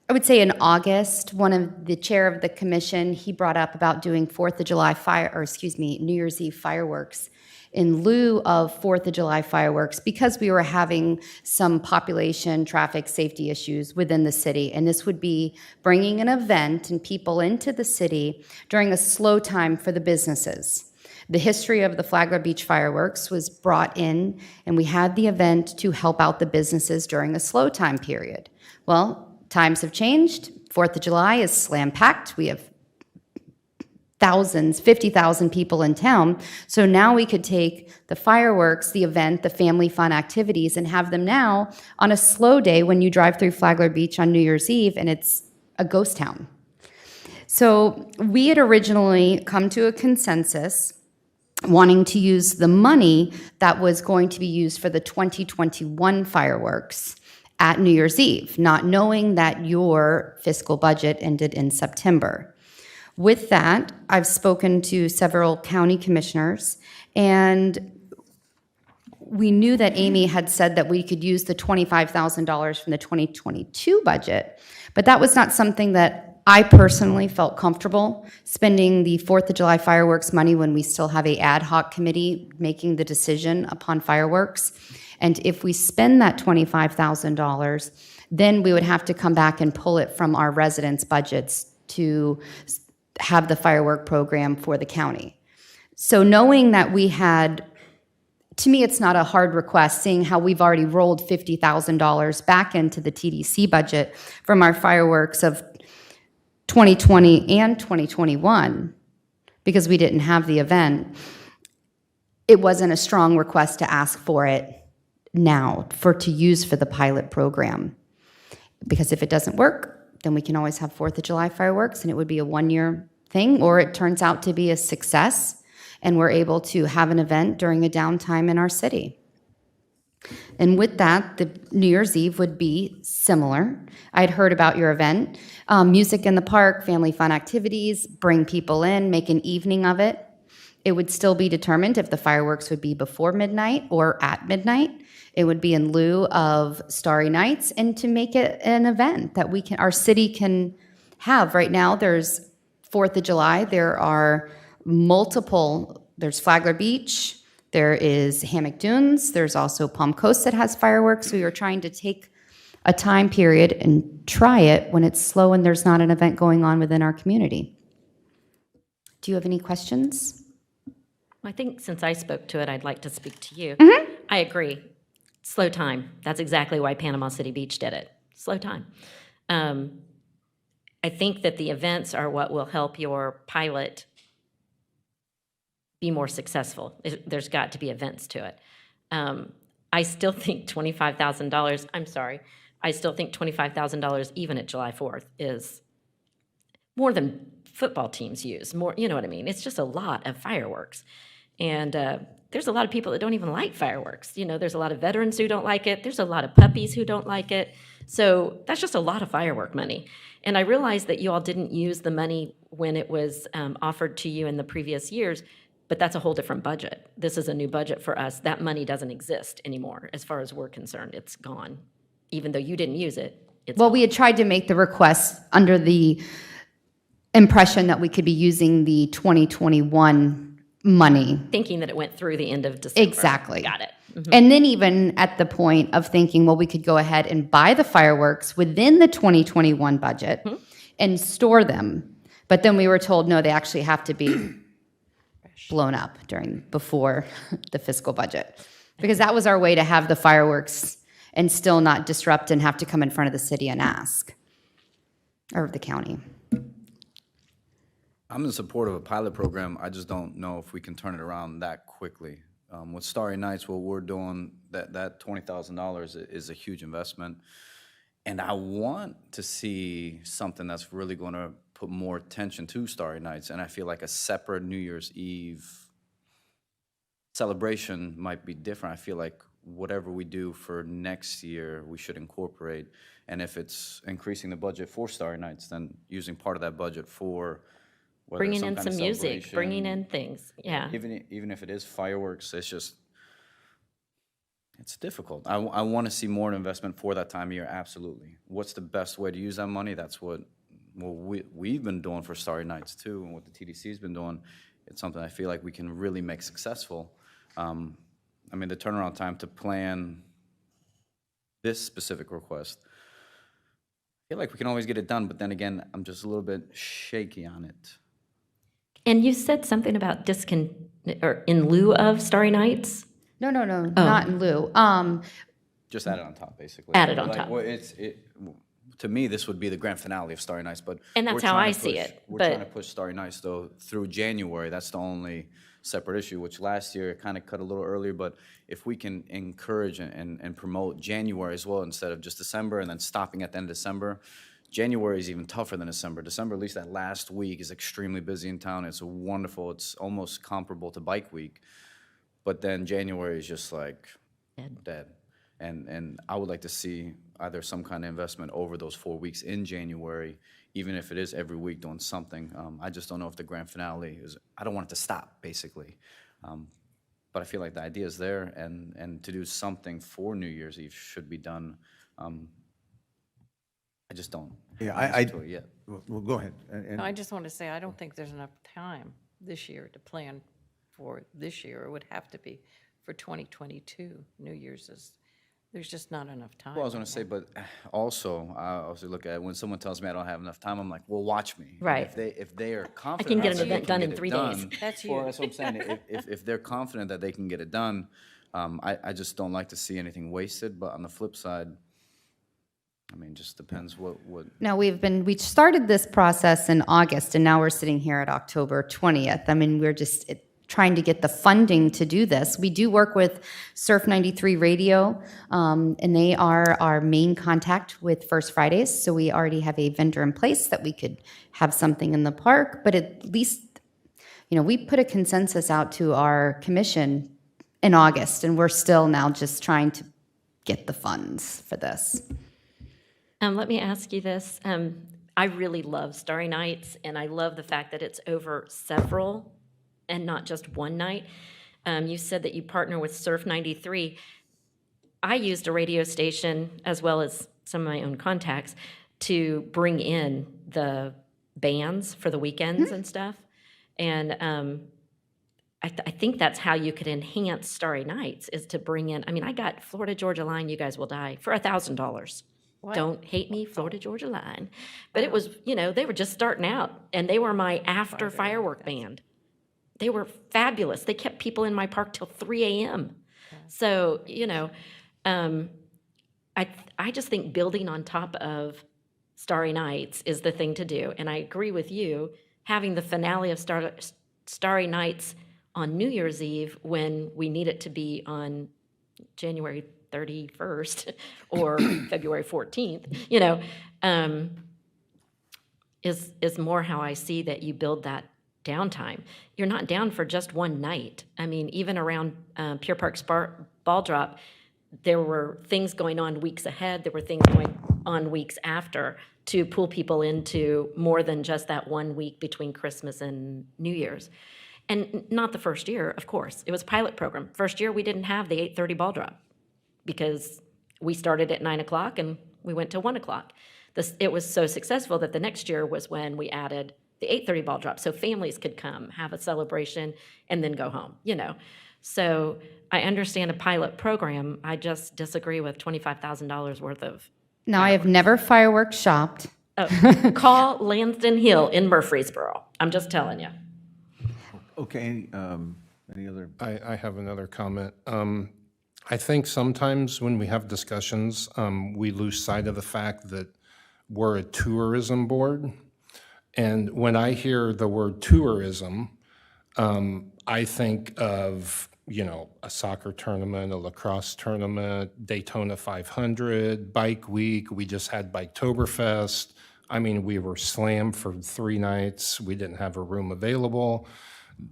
I would say in August, the chair of the commission, he brought up about doing New Year's Eve fireworks in lieu of 4th of July fireworks because we were having some population traffic safety issues within the city. And this would be bringing an event and people into the city during a slow time for the businesses. The history of the Flagler Beach fireworks was brought in, and we had the event to help out the businesses during a slow time period. Well, times have changed. 4th of July is slam-packed. We have 50,000 people in town. So now we could take the fireworks, the event, the family fun activities, and have them now on a slow day when you drive through Flagler Beach on New Year's Eve, and it's a ghost town. So we had originally come to a consensus wanting to use the money that was going to be used for the 2021 fireworks at New Year's Eve, not knowing that your fiscal budget ended in September. With that, I've spoken to several county commissioners, and we knew that Amy had said that we could use the $25,000 from the 2022 budget, but that was not something that I personally felt comfortable spending the 4th of July fireworks money when we still have a ad hoc committee making the decision upon fireworks. And if we spend that $25,000, then we would have to come back and pull it from our residents' budgets to have the firework program for the county. So knowing that we had, to me, it's not a hard request, seeing how we've already rolled $50,000 back into the TDC budget from our fireworks of 2020 and 2021, because we didn't have the event. It wasn't a strong request to ask for it now to use for the pilot program. Because if it doesn't work, then we can always have 4th of July fireworks, and it would be a one-year thing, or it turns out to be a success, and we're able to have an event during a downtime in our city. And with that, the New Year's Eve would be similar. I'd heard about your event. Music in the park, family fun activities, bring people in, make an evening of it. It would still be determined if the fireworks would be before midnight or at midnight. It would be in lieu of Starry Nights, and to make it an event that our city can have. Right now, there's 4th of July. There are there's Flagler Beach, there is Hammock Dunes, there's also Palm Coast that has fireworks. We are trying to take a time period and try it when it's slow and there's not an event going on within our community. Do you have any questions?
I think since I spoke to it, I'd like to speak to you. I agree. Slow time. That's exactly why Panama City Beach did it. Slow time. I think that the events are what will help your pilot be more successful. There's got to be events to it. I still think $25,000, I'm sorry, I still think $25,000 even at July 4th is more than football teams use. More, you know what I mean? It's just a lot of fireworks. And there's a lot of people that don't even like fireworks. You know, there's a lot of veterans who don't like it. There's a lot of puppies who don't like it. So that's just a lot of firework money. And I realize that you all didn't use the money when it was offered to you in the previous years, but that's a whole different budget. This is a new budget for us. That money doesn't exist anymore as far as we're concerned. It's gone. Even though you didn't use it, it's
Well,
gone.
we had tried to make the request under the impression that we could be using the 2021 money.
Thinking that it went through the end of December.
Exactly.
Got it.
And then even at the point of thinking, well, we could go ahead and buy the fireworks within the 2021 budget and store them. But then we were told, no, they actually have to be blown up before the fiscal budget. Because that was our way to have the fireworks and still not disrupt and have to come in front of the city and ask, or the county.
I'm in support of a pilot program. I just don't know if we can turn it around that quickly. With Starry Nights, what we're doing, that $20,000 is a huge investment. And I want to see something that's really going to put more attention to Starry Nights. And I feel like a separate New Year's Eve celebration might be different. I feel like whatever we do for next year, we should incorporate. And if it's increasing the budget for Starry Nights, then using part of that budget for whether
Bringing
some
in
kind of
some music,
celebration,
bringing in things, yeah.
even if it is fireworks, it's difficult. I want to see more investment for that time of year, absolutely. What's the best way to use that money? That's what we've been doing for Starry Nights too, and what the TDC's been doing. It's something I feel like we can really make successful. I mean, the turnaround time to plan this specific request, I feel like we can always get it done, but then again, I'm just a little bit shaky on it.
And you said something about or in lieu of Starry Nights?
No, not in lieu.
Just add it on top, basically.
Add it on
Like,
top.
well, to me, this would be the grand finale of Starry Nights, but
And that's
we're
how
trying
I
to
see
push-
it,
We're
but-
trying to push Starry Nights though through January. That's the only separate issue. Which last year it kind of cut a little earlier, but if we can encourage and promote January as well instead of just December and then stopping at the end of December. January is even tougher than December. December, at least that last week, is extremely busy in town. It's wonderful. It's almost comparable to Bike Week. But then January is just like dead. And I would like to see either some kind of investment over those 4 weeks in January, even if it is every week doing something. I just don't know if the grand finale is, I don't want it to stop, basically. But I feel like the idea is there, and to do something for New Year's Eve should be done. I just don't.
Yeah,
have an
I,
answer to it yet.
well, go ahead. And-
No, I just want to say, I don't think there's enough time this year to plan for this year. It would have to be for 2022. New Year's is, there's just not enough time.
Well, I was going to say, but also, I also look at it, when someone tells me I don't have enough time, I'm like, well, watch me. And
Right.
If they are confident.
get an
that they
event done in
get it
3 days.
done-
That's
Well,
you.
that's what I'm saying. If they're confident that they can get it done, I just don't like to see anything wasted. But on the flip side, I mean, just depends what.
No, we started this process in August, and now we're sitting here at October 20th. I mean, we're just trying to get the funding to do this. We do work with Surf 93 Radio, and they are our main contact with First Fridays, so we already have a vendor in place that we could have something in the park, but at least, we put a consensus out to our commission in August, and we're still now just trying to get the funds for this.
Let me ask you this. I really love Starry Nights, and I love the fact that it's over several and not just one night. You said that you partner with Surf 93. I used a radio station, as well as some of my own contacts, to bring in the bands for the weekends and stuff. And I think that's how you could enhance Starry Nights, is to bring in, I got Florida Georgia Line, You Guys Will Die, for $1,000. Don't hate me, Florida Georgia Line. But it was, they were just starting out, and they were my after firework band. They were fabulous. They kept people in my park till 3 a.m. So, I just think building on top of Starry Nights is the thing to do. And I agree with you, having the finale of Starry Nights on New Year's Eve when we need it to be on January 31st or February 14th, is more how I see that you build that downtime. You're not down for just one night. Even around Pier Park's ball drop, there were things going on weeks ahead. There were things going on weeks after to pull people into more than just that 1 week between Christmas and New Year's. And not the first year, of course. It was a pilot program. First year, we didn't have the 8:30 ball drop because we started at 9 o'clock and we went to 1 o'clock. It was so successful that the next year was when we added the 8:30 ball drop, so families could come, have a celebration, and then go home, So I understand a pilot program. I just disagree with $25,000 worth of.
Now, I have never fireworks shopped.
Call Lansdowne Hill in Murfreesboro. I'm just telling you.
Okay, any other?
I have another comment. I think sometimes when we have discussions, we lose sight of the fact that we're a tourism board. And when I hear the word tourism, I think of, a soccer tournament, a lacrosse tournament, Daytona 500, Bike Week. We just had Biketoberfest. We were slammed for 3 nights. We didn't have a room available.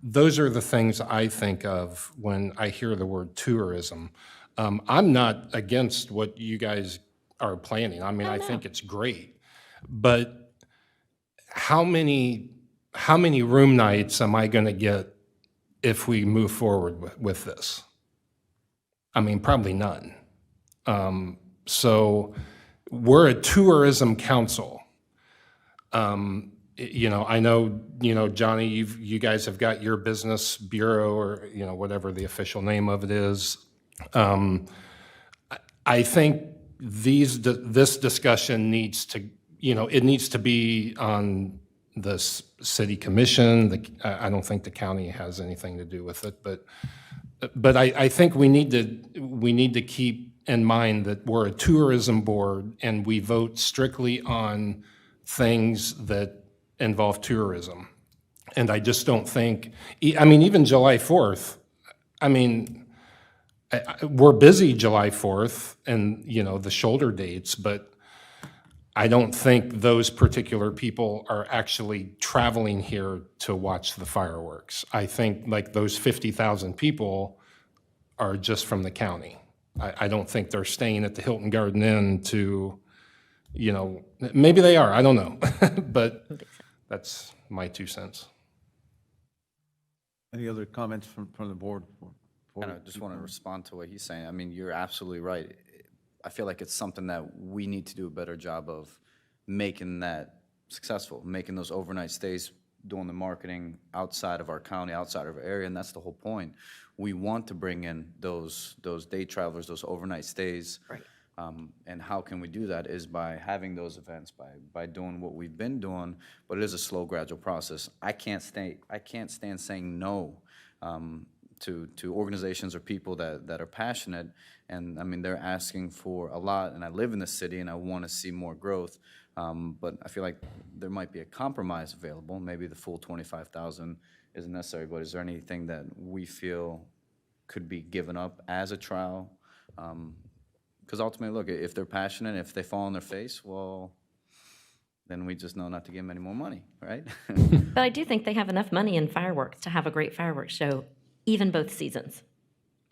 Those are the things I think of when I hear the word tourism. I'm not against what you guys are planning. I think it's great. But how many room nights am I going to get if we move forward with this? Probably none. So we're a tourism council. I know, Johnny, you guys have got your business bureau or, whatever the official name of it is. I think this discussion needs to, it needs to be on the city commission. I don't think the county has anything to do with it, but I think we need to keep in mind that we're a tourism board and we vote strictly on things that involve tourism. And I just don't think, even July 4th, we're busy July 4th and, the shoulder dates, but I don't think those particular people are actually traveling here to watch the fireworks. I think like those 50,000 people are just from the county. I don't think they're staying at the Hilton Garden Inn to, you know, maybe they are, I don't know. But that's my 2 cents.
Any other comments from the board?
And I just want to respond to what he's saying. I mean, you're absolutely right. I feel like it's something that we need to do a better job of making that successful, making those overnight stays, doing the marketing outside of our county, outside of our area, and that's the whole point. We want to bring in those day travelers, those overnight stays.
Right.
And how can we do that is by having those events, by doing what we've been doing, but it is a slow, gradual process. I can't stand saying no to organizations or people that are passionate, and I mean, they're asking for a lot, and I live in the city, and I want to see more growth, but I feel like there might be a compromise available. Maybe the full 25,000 isn't necessary, but is there anything that we feel could be given up as a trial? Because ultimately, look, if they're passionate, if they fall on their face, well, then we just know not to give them any more money, right?
But I do think they have enough money in fireworks to have a great fireworks show, even both seasons.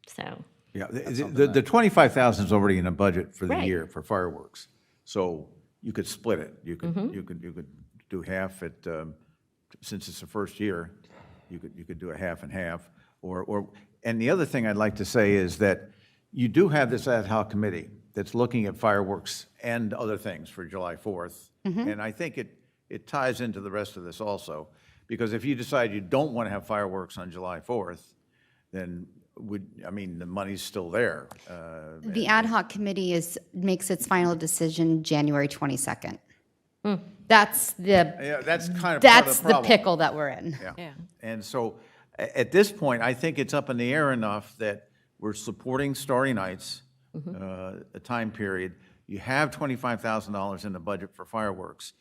So,
Yeah, the 25,000 is already in the budget for the
Right.
year for fireworks. So you could split it. You could do half at, since it's the first year, you could do a half and half. And the other thing I'd like to say is that you do have this ad hoc committee that's looking at fireworks and other things for July 4th. And I think it ties into the rest of this also, because if you decide you don't want to have fireworks on July 4th, then the money's still there.
The ad hoc committee makes its final decision January 22nd. That's
Yeah, that's kind of part
that's
of the
the
problem.
pickle that we're in.
Yeah.
And so at this point, I think it's up in the air enough that we're supporting Starry Nights, a time period. You have $25,000 in the budget for fireworks.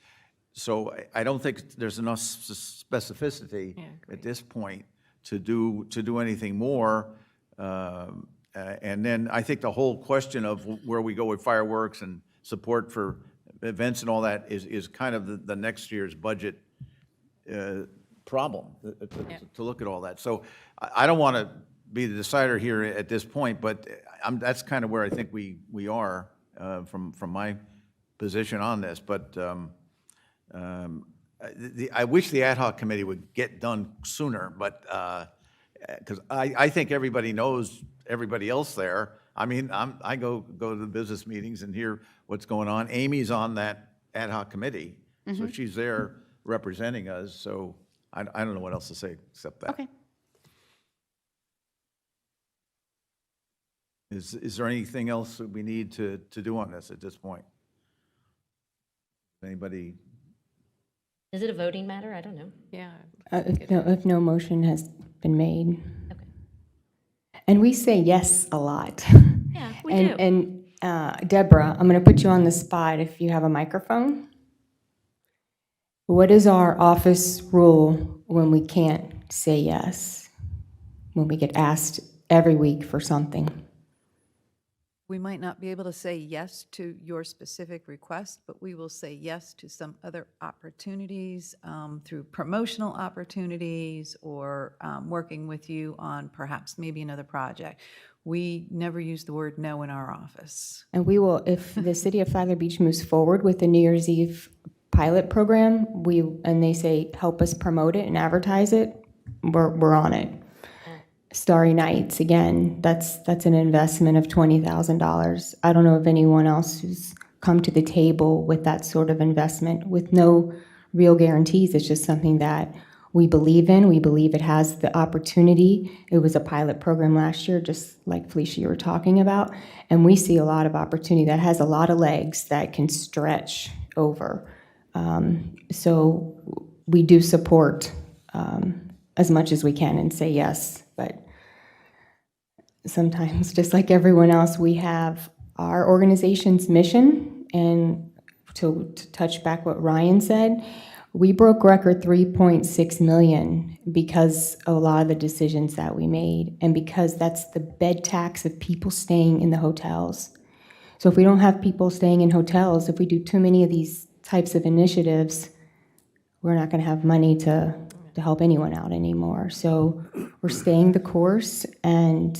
So I don't think there's enough specificity at this point to do anything more. And then I think the whole question of where we go with fireworks and support for events and all that is kind of the next year's budget problem, to look at all that. So I don't want to be the decider here at this point, but that's kind of where I think we are from my position on this. But I wish the ad hoc committee would get done sooner, but because I think everybody knows everybody else there. I mean, I go to the business meetings and hear what's going on. Amy's on that ad hoc committee, so she's there representing us. So I don't know what else to say except that.
Okay.
Is there anything else that we need to do on this at this point? Anybody?
is it a voting matter? I don't know.
Yeah.
If no motion has been made.
Okay.
And we say yes a lot.
Yeah, we do.
And Deborah, I'm going to put you on the spot if you have a microphone. What is our office rule when we can't say yes? When we get asked every week for something?
We might not be able to say yes to your specific request, but we will say yes to some other opportunities through promotional opportunities or working with you on perhaps maybe another project. We never use the word no in our office.
And we will, if the city of Flagler Beach moves forward with the New Year's Eve pilot program, and they say, help us promote it and advertise it, we're on it. Starry Nights, again, that's an investment of $20,000. I don't know of anyone else who's come to the table with that sort of investment with no real guarantees. It's just something that we believe in. We believe it has the opportunity. It was a pilot program last year, just like Felicia, you were talking about. And we see a lot of opportunity that has a lot of legs that can stretch over. So we do support as much as we can and say yes, but sometimes, just like everyone else, we have our organization's mission, and to touch back what Ryan said, we broke record 3.6 million because of a lot of the decisions that we made, and because that's the bed tax of people staying in the hotels. So if we don't have people staying in hotels, if we do too many of these types of initiatives, we're not going to have money to help anyone out anymore. So we're staying the course, and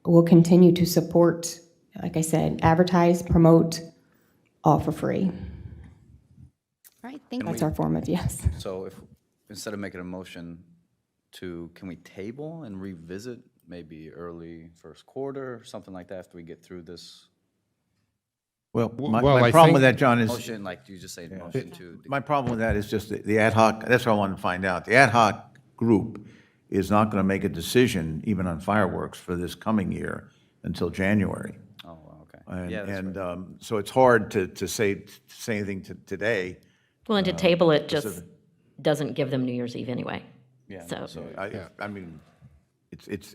we'll continue to support, like I said, advertise, promote, all for free.
All right, thank you.
That's our form of yes.
So if, instead of making a motion can we table and revisit maybe early first quarter, or something like that, after we get through this?
Well,
Well,
my
I
problem
think-
with that, John, is,
Motion, like you just say, motion to.
my problem with that is just the ad hoc, that's what I wanted to find out. The ad hoc group is not going to make a decision, even on fireworks, for this coming year until January.
Oh, okay.
And,
Yeah, that's right.
so it's hard to say anything today.
Well, and to table it just doesn't give them New Year's Eve anyway.
Yeah,
So,
So I mean,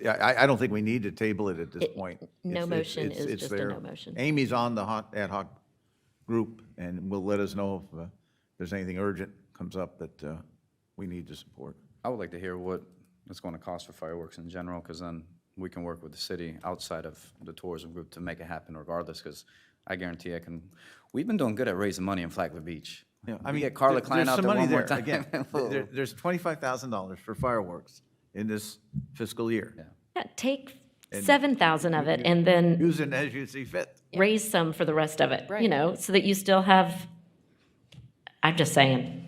I don't think we need to table it at this point.
no motion is
it's
just a
there.
no motion.
Amy's on the ad hoc group, and will let us know if there's anything urgent comes up that we need to support.
I would like to hear what it's going to cost for fireworks in general, because then we can work with the city outside of the tourism group to make it happen regardless, because I guarantee we've been doing good at raising money in Flagler Beach.
Yeah, I
We
mean,
get Carla
there's
Klein out
some
there
money
one more
there.
time.
Again, there's $25,000 for fireworks in this fiscal year.
yeah, take 7,000 of it and then
Use it as you see fit.
raise some for the rest of it, you
Right.
know, so that you still have, I'm just saying.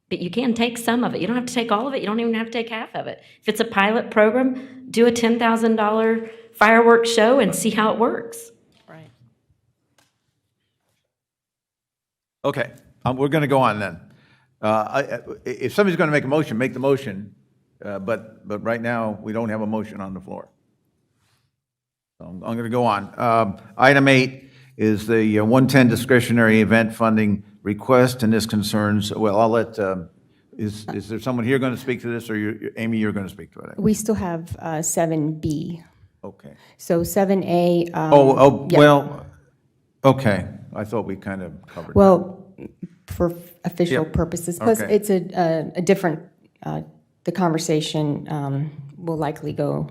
But you can take some of it. You don't have to take all of it. You don't even have to take half of it. If it's a pilot program, do a $10,000 fireworks show and see how it works.
Right.
Okay, we're going to go on then. If somebody's going to make a motion, make the motion, but right now, we don't have a motion on the floor. So I'm going to go on. Item 8 is the 110 discretionary event funding request, and this concerns, well, I'll let, is there someone here going to speak to this, or Amy, you're going to speak to it?
We still have 7B.
Okay.
So 7A. Yeah.
Well, okay, I thought we kind of covered that.
Well, for official
Yeah.
purposes, plus
Okay.
it's a different, the conversation will likely go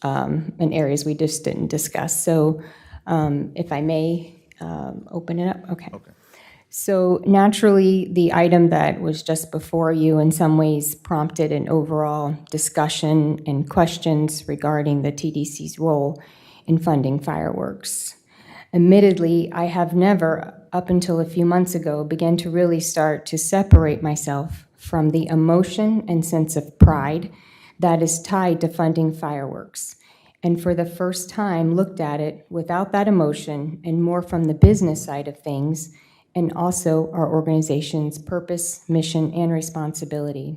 in areas we just didn't discuss. So if I may open it up, okay. So naturally, the item that was just before you in some ways prompted an overall discussion and questions regarding the TDC's role in funding fireworks. Admittedly, I have never, up until a few months ago, began to really start to separate myself from the emotion and sense of pride that is tied to funding fireworks. And for the first time, looked at it without that emotion and more from the business side of things, and also our organization's purpose, mission, and responsibility.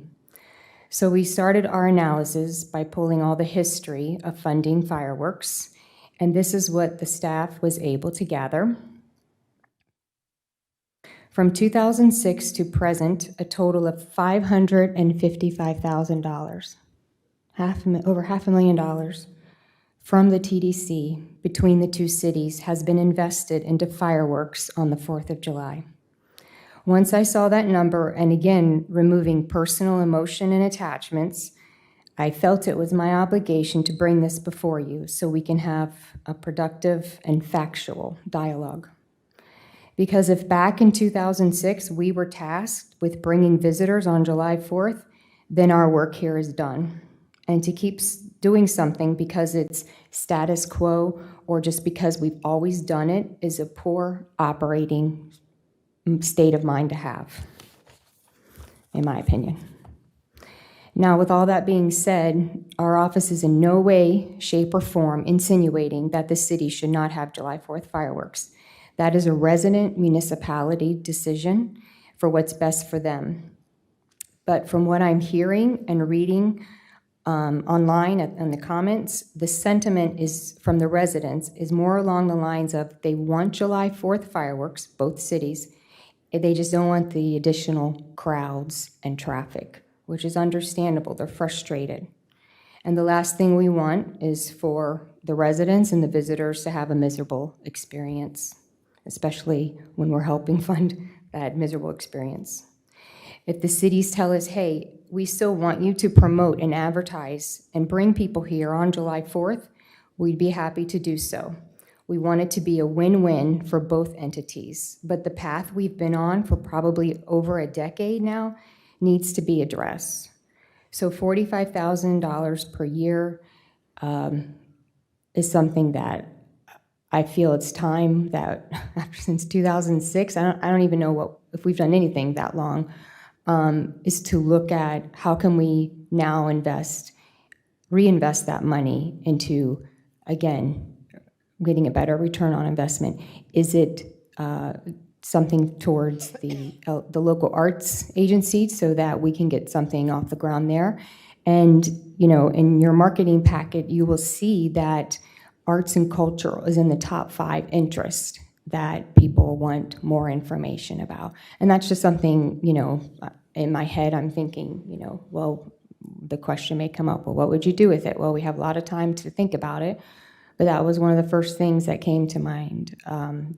So we started our analysis by pulling all the history of funding fireworks, and this is what the staff was able to gather. From 2006 to present, a total of $555,000, over $500,000 from the TDC between the two cities has been invested into fireworks on the 4th of July. Once I saw that number, and again, removing personal emotion and attachments, I felt it was my obligation to bring this before you so we can have a productive and factual dialogue. Because if back in 2006 we were tasked with bringing visitors on July 4th, then our work here is done. And to keep doing something because it's status quo or just because we've always done it is a poor operating state of mind to have, in my opinion. Now, with all that being said, our office is in no way, shape, or form insinuating that the city should not have July 4th fireworks. That is a resident municipality decision for what's best for them. But from what I'm hearing and reading online in the comments, the sentiment is from the residents is more along the lines of they want July 4th fireworks, both cities. They just don't want the additional crowds and traffic, which is understandable. They're frustrated. And the last thing we want is for the residents and the visitors to have a miserable experience, especially when we're helping fund that miserable experience. If the cities tell us, hey, we still want you to promote and advertise and bring people here on July 4th, we'd be happy to do so. We want it to be a win-win for both entities, but the path we've been on for probably over a decade now needs to be addressed. So $45,000 per year is something that I feel it's time that, since 2006, I don't even know if we've done anything that long, is to look at how can we now reinvest that money into, again, getting a better return on investment. Is it something towards the local arts agency so that we can get something off the ground there? And, in your marketing packet, you will see that arts and culture is in the top 5 interests that people want more information about. And that's just something, in my head, I'm thinking, well, the question may come up, well, what would you do with it? Well, we have a lot of time to think about it. But that was one of the first things that came to mind,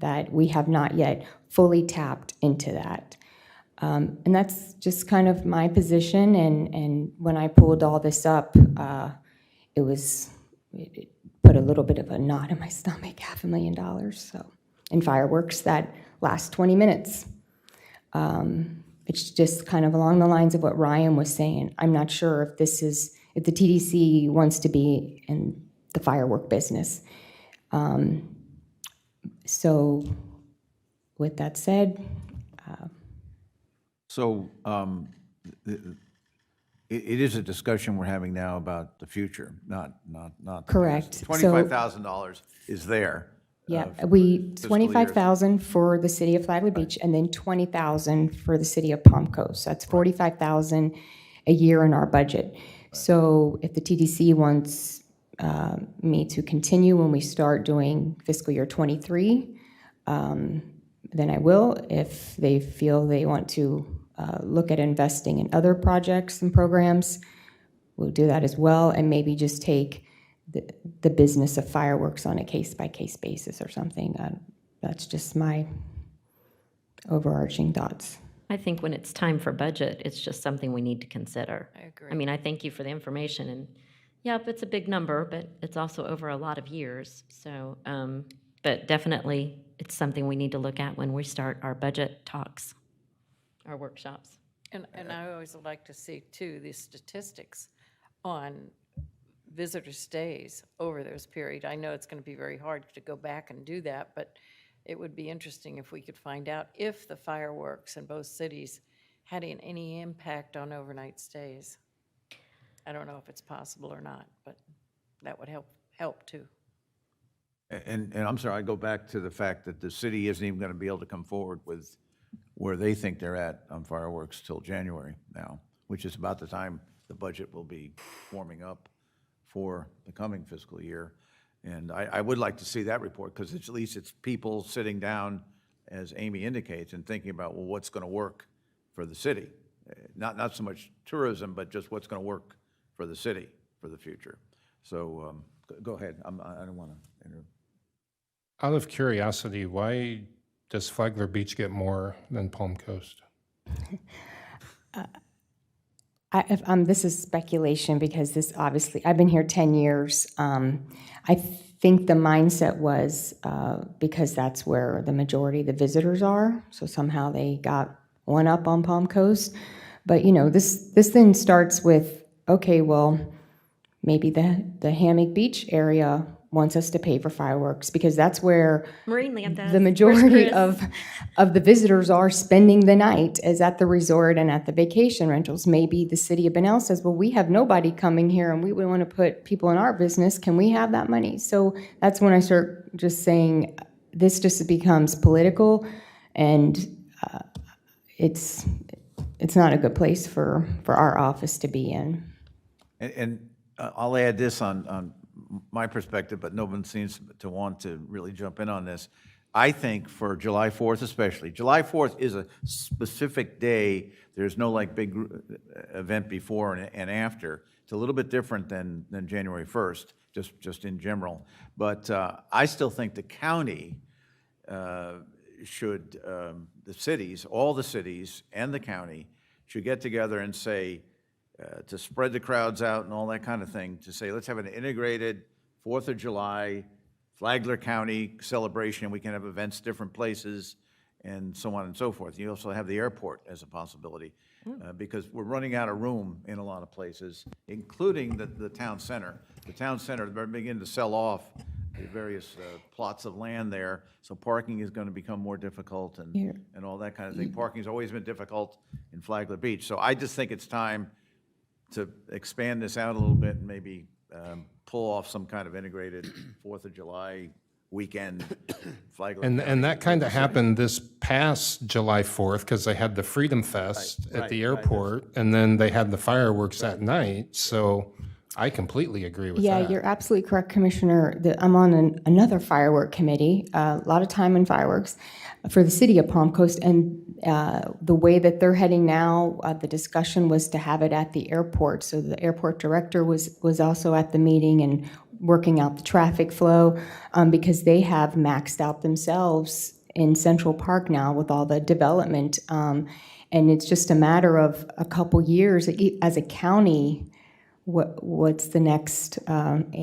that we have not yet fully tapped into that. And that's just kind of my position. And when I pulled all this up, it put a little bit of a knot in my stomach, $500,000. So, and fireworks that last 20 minutes. It's just kind of along the lines of what Ryan was saying. I'm not sure if the TDC wants to be in the firework business. So with that said.
It is a discussion we're having now about the future, not the
Correct.
past. $25,000 is there.
Yeah,
fiscal year.
25,000 for the city of Flagler Beach, and then 20,000 for the city of Palm Coast. That's 45,000 a year in our budget. So if the TDC wants me to continue when we start doing fiscal year 23, then I will. If they feel they want to look at investing in other projects and programs, we'll do that as well, and maybe just take the business of fireworks on a case-by-case basis or something. That's just my overarching thoughts.
I think when it's time for budget, it's just something we need to consider.
I agree.
I mean, I thank you for the information, and yep, it's a big number, but it's also over a lot of years. So, but definitely, it's something we need to look at when we start our budget talks, our workshops.
And I always like to see, too, the statistics on visitor stays over those periods. I know it's going to be very hard to go back and do that, but it would be interesting if we could find out if the fireworks in both cities had any impact on overnight stays. I don't know if it's possible or not, but that would help too.
And I'm sorry, I go back to the fact that the city isn't even going to be able to come forward with where they think they're at on fireworks till January now, which is about the time the budget will be warming up for the coming fiscal year. And I would like to see that report, because at least it's people sitting down, as Amy indicates, and thinking about, well, what's going to work for the city? Not so much tourism, but just what's going to work for the city for the future. So go ahead. I don't want to interrupt.
Out of curiosity, why does Flagler Beach get more than Palm Coast?
This is speculation, because this obviously, I've been here 10 years. I think the mindset was because that's where the majority of the visitors are, so somehow they got one up on Palm Coast. But, this then starts with, okay, well, maybe the Hammock Beach area wants us to pay for fireworks, because that's where
Marineland does.
the majority of the visitors are spending the night, is at the resort and at the vacation rentals. Maybe the city of Bunnell says, well, we have nobody coming here and we would want to put people in our business. Can we have that money? So that's when I start just saying this just becomes political, and it's not a good place for our office to be in.
And I'll add this on my perspective, but no one seems to want to really jump in on this. I think for July 4th especially, July 4th is a specific day. There's no like big event before and after. It's a little bit different than January 1st, just in general. But I still think the county should, the cities, all the cities and the county should get together and say, to spread the crowds out and all that kind of thing, to say, let's have an integrated 4th of July, Flagler County celebration. We can have events different places, and so on and so forth. You also have the airport as a possibility, because we're running out of room in a lot of places, including the town center. The town center, they're beginning to sell off the various plots of land there, so parking is going to become more difficult and all that kind of thing. Parking's always been difficult in Flagler Beach. So I just think it's time to expand this out a little bit and maybe pull off some kind of integrated 4th of July weekend Flagler.
And that kind of happened this past July 4th, because they had the Freedom Fest at the airport, and then they had the fireworks that night, so I completely agree with
Yeah,
that.
you're absolutely correct, Commissioner. I'm on another firework committee, a lot of time in fireworks for the city of Palm Coast, and the way that they're heading now, the discussion was to have it at the airport. So the airport director was also at the meeting and working out the traffic flow, because they have maxed out themselves in Central Park now with all the development. And it's just a matter of a couple years as a county. What's the next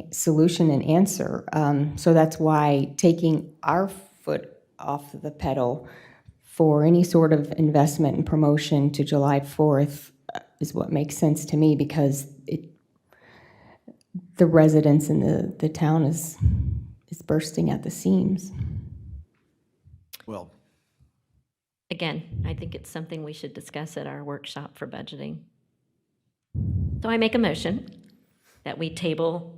solution and answer? So that's why taking our foot off the pedal for any sort of investment and promotion to July 4th is what makes sense to me, because the residents in the town is bursting at the seams.
Well,
Again, I think it's something we should discuss at our workshop for budgeting. So I make a motion that we table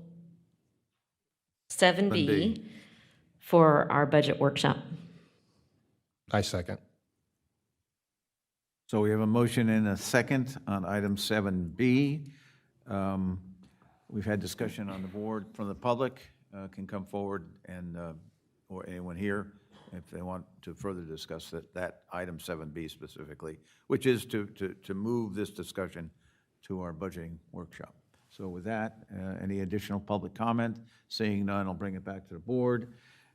7B for our budget workshop.
I second.
so we have a motion and a second on item 7B. We've had discussion on the board from the public, can come forward and, or anyone here, if they want to further discuss that item 7B specifically, which is to move this discussion to our budgeting workshop. So with that, any additional public comment? Seeing none, I'll bring it back to the board.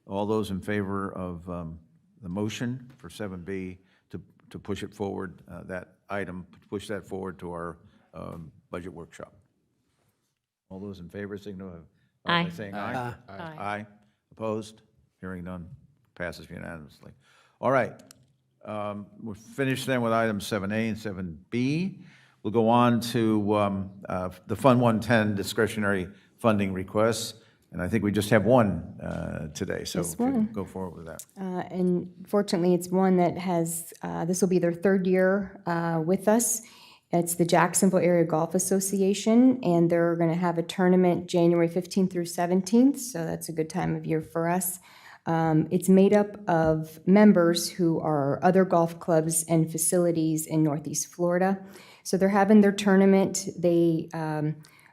All those in favor of the motion for 7B to push it forward, that item, push that forward to our budget workshop? All those in favor, signify by
Aye.
saying aye.
Aye.
Aye. Opposed? Hearing none, passes unanimously. All right, we're finished then with items 7A and 7B. We'll go on to the Fund 110 discretionary funding requests, and I think we just have one today, so
Just
if you
one.
go forward with that.
And fortunately, it's one that has, this will be their third year with us. It's the Jacksonville Area Golf Association, and they're going to have a tournament January 15th through 17th, so that's a good time of year for us. It's made up of members who are other golf clubs and facilities in Northeast Florida. So they're having their tournament. They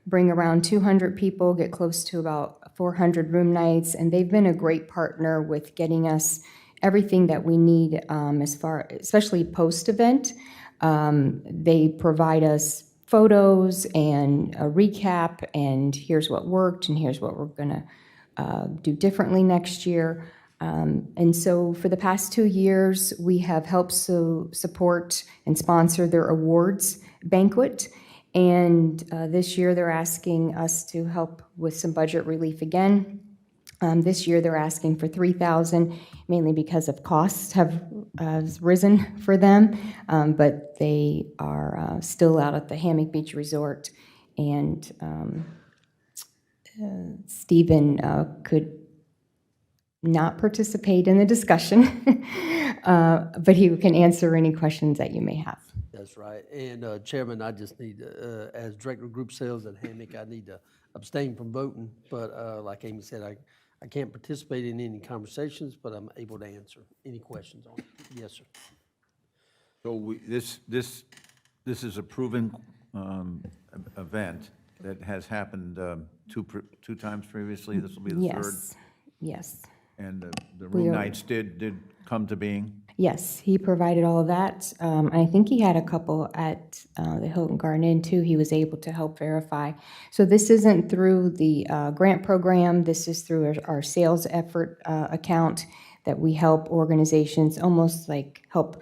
bring around 200 people, get close to about 400 room nights, and they've been a great partner with getting us everything that we need as far, especially post-event. They provide us photos and a recap, and here's what worked, and here's what we're gonna do differently next year. And so for the past 2 years, we have helped support and sponsor their awards banquet. And this year, they're asking us to help with some budget relief again. This year, they're asking for $3,000, mainly because of costs have risen for them. But they are still out at the Hammock Beach Resort, and Stephen could not participate in the discussion, but he can answer any questions that you may have.
That's right. And Chairman, I just need, as Director of Group Sales at Hammock, I need to abstain from voting. But like Amy said, I can't participate in any conversations, but I'm able to answer any questions on it. Yes, sir.
So this is a proven event that has happened two times previously. This will be the third.
Yes.
And the room nights did come to being?
Yes, he provided all of that. I think he had a couple at the Hilton Garden Inn too. He was able to help verify. So this isn't through the grant program. This is through our sales effort account that we help organizations almost like help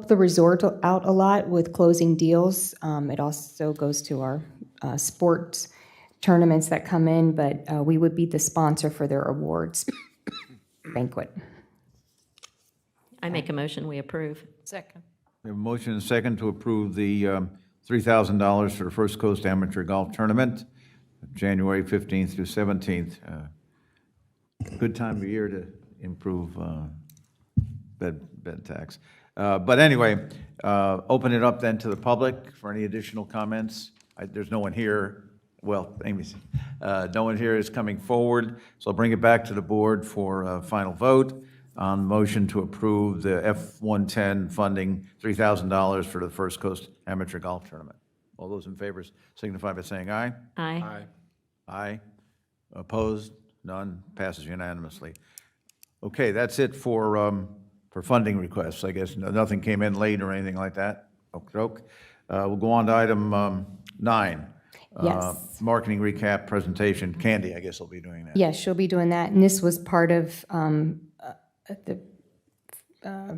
the resort out a lot with closing deals. It also goes to our sports tournaments that come in, but we would be the sponsor for their awards banquet.
I make a motion, we approve.
Second.
We have a motion and a second to approve the $3,000 for the First Coast Amateur Golf Tournament, January 15th through 17th. Good time of year to improve bed tax. But anyway, open it up then to the public for any additional comments. There's no one here. Well, Amy's, no one here is coming forward, so I'll bring it back to the board for a final vote on motion to approve the F-110 funding, $3,000 for the First Coast Amateur Golf Tournament. All those in favor signify by saying aye.
Aye.
Aye. Opposed? None. Passes unanimously. Okay, that's it for funding requests. I guess nothing came in late or anything like that. Okey-doke. We'll go on to item 9.
Yes.
Marketing recap presentation. Candy, I guess, will be doing that.
Yes, she'll be doing that, and this was part of at the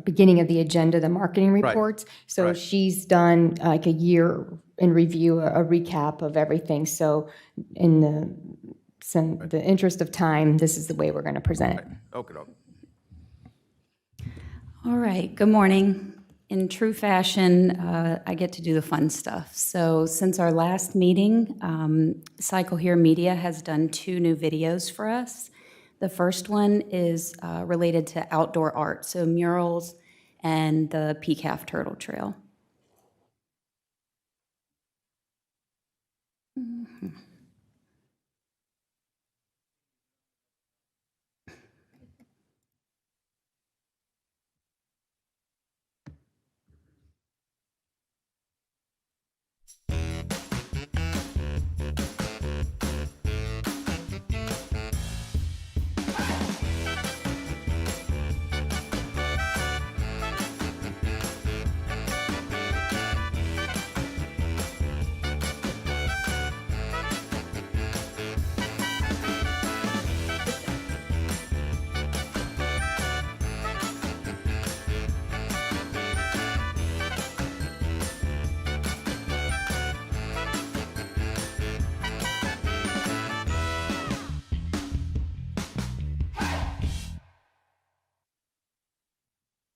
beginning of the agenda, the marketing
Right.
reports. So
Right.
she's done like a year in review, a recap of everything. So in the interest of time, this is the way we're going to present it.
Okey-doke.
All right, good morning. In true fashion, I get to do the fun stuff. So since our last meeting, Cycle Here Media has done 2 new videos for us. The first one is related to outdoor art, so murals and the PCAF Turtle Trail.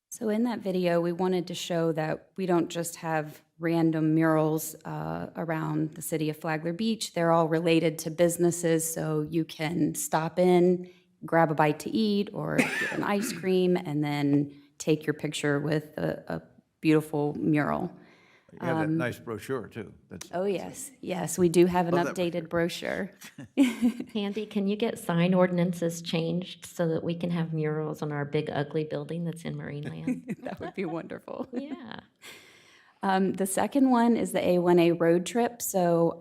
So in that video, we wanted to show that we don't just have random murals around the city of Flagler Beach. They're all related to businesses, so you can stop in, grab a bite to eat, or get an ice cream, and then take your picture with a beautiful mural.
You have that nice brochure, too.
Oh, yes. Yes, we do have an
Love that
updated brochure.
Candy, can you get sign ordinances changed so that we can have murals on our big ugly building that's in Marineland?
That would be wonderful.
Yeah.
The second one is the A1a Road Trip. So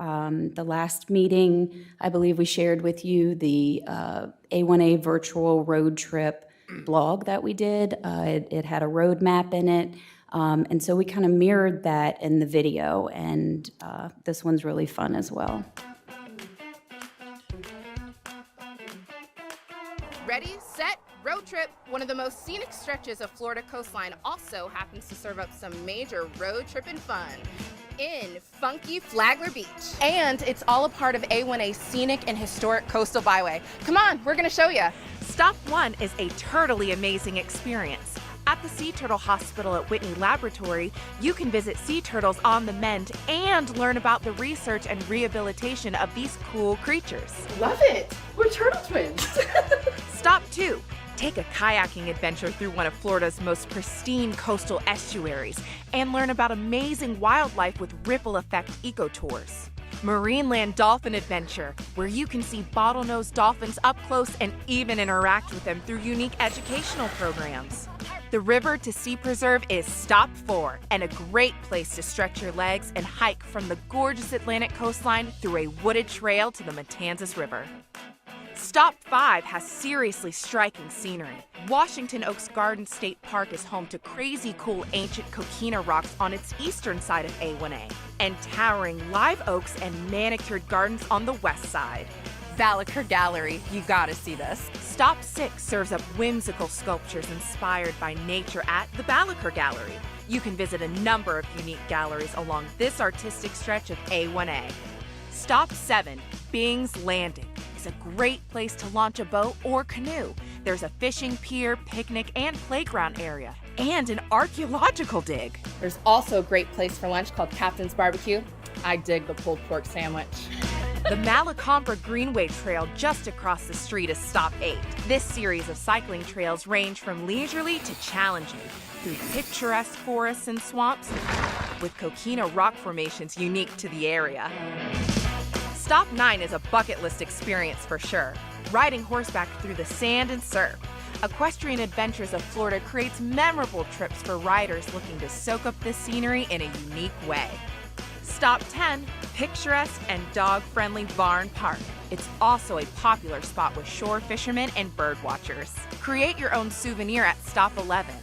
the last meeting, I believe we shared with you the A1a virtual road trip blog that we did. It had a road map in it. And so we kind of mirrored that in the video, and this one's really fun as well.
Ready, set, road trip. One of the most scenic stretches of Florida coastline also happens to serve up some major road tripping fun in funky Flagler Beach. And it's all a part of A1a scenic and historic coastal byway. Come on, we're gonna show you.
Stop 1 is a turtly amazing experience. At the Sea Turtle Hospital at Whitney Laboratory, you can visit sea turtles on the mend and learn about the research and rehabilitation of these cool creatures.
Love it. We're turtle twins.
Stop 2. Take a kayaking adventure through one of Florida's most pristine coastal estuaries and learn about amazing wildlife with ripple effect eco-tours. Marineland Dolphin Adventure, where you can see bottlenose dolphins up close and even interact with them through unique educational programs. The River to Sea Preserve is Stop 4, and a great place to stretch your legs and hike from the gorgeous Atlantic coastline through a wooded trail to the Matanzas River. Stop 5 has seriously striking scenery. Washington Oaks Garden State Park is home to crazy cool ancient coquina rocks on its eastern side of A1a, and towering live oaks and manicured gardens on the west side.
Valaker Gallery, you gotta see this.
Stop 6 serves up whimsical sculptures inspired by nature at the Valaker Gallery. You can visit a number of unique galleries along this artistic stretch of A1a. Stop 7, Bing's Landing, is a great place to launch a boat or canoe. There's a fishing pier, picnic, and playground area. and an archaeological dig.
There's also a great place for lunch called Captain's Barbecue. I dig the pulled pork sandwich.
The Malacompra Greenway Trail just across the street is Stop 8. This series of cycling trails range from leisurely to challenging through picturesque forests and swamps with coquina rock formations unique to the area. Stop 9 is a bucket list experience for sure. Riding horseback through the sand and surf. Equestrian Adventures of Florida creates memorable trips for riders looking to soak up the scenery in a unique way. Stop 10, picturesque and dog-friendly Barn Park. It's also a popular spot with shore fishermen and bird watchers. Create your own souvenir at Stop 11.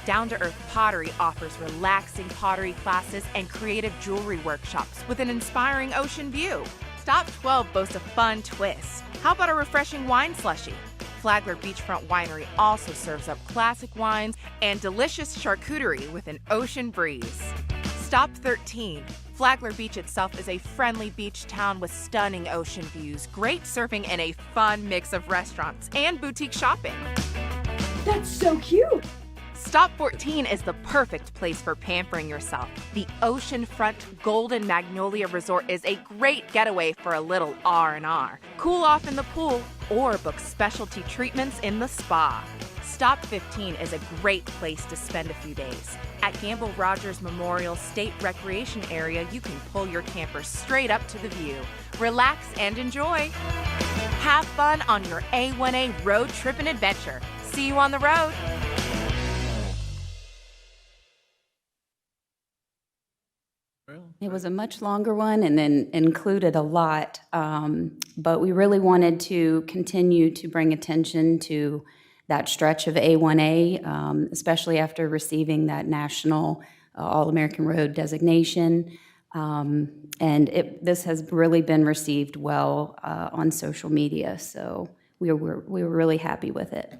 Down-to-Earth Pottery offers relaxing pottery classes and creative jewelry workshops with an inspiring ocean view. Stop 12 boasts a fun twist. How about a refreshing wine slushie? Flagler Beachfront Winery also serves up classic wines and delicious charcuterie with an ocean breeze. Stop 13. Flagler Beach itself is a friendly beach town with stunning ocean views, great surfing, and a fun mix of restaurants and boutique shopping.
That's so cute.
Stop 14 is the perfect place for pampering yourself. The oceanfront Golden Magnolia Resort is a great getaway for a little R&R. Cool off in the pool or book specialty treatments in the spa. Stop 15 is a great place to spend a few days. At Gamble Rogers Memorial State Recreation Area, you can pull your camper straight up to the view. Relax and enjoy. Have fun on your A1a road trip and adventure. See you on the road.
It was a much longer one and then included a lot, but we really wanted to continue to bring attention to that stretch of A1A, especially after receiving that national All-American Road designation. And this has really been received well on social media, so we were really happy with it.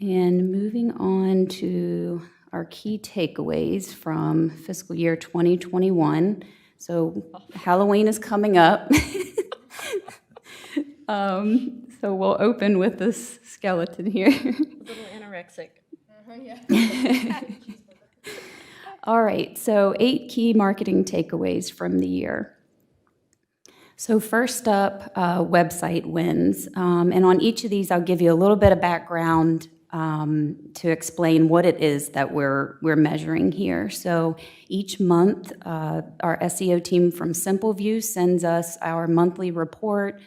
And moving on to our key takeaways from fiscal year 2021. So Halloween is coming up. So we'll open with this skeleton here.
A little anorexic.
All right, so 8 key marketing takeaways from the year. So first up, website wins. And on each of these, I'll give you a little bit of background to explain what it is that we're measuring here. So each month, our SEO team from SimpleView sends us our monthly report,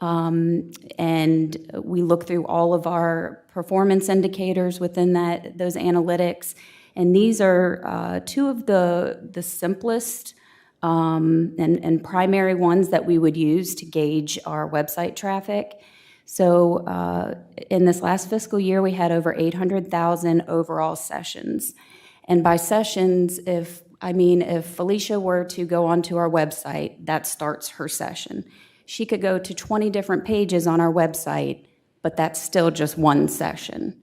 and we look through all of our performance indicators within those analytics. And these are 2 of the simplest and primary ones that we would use to gauge our website traffic. So in this last fiscal year, we had over 800,000 overall sessions. And by sessions, if Felicia were to go onto our website, that starts her session. She could go to 20 different pages on our website, but that's still just one session.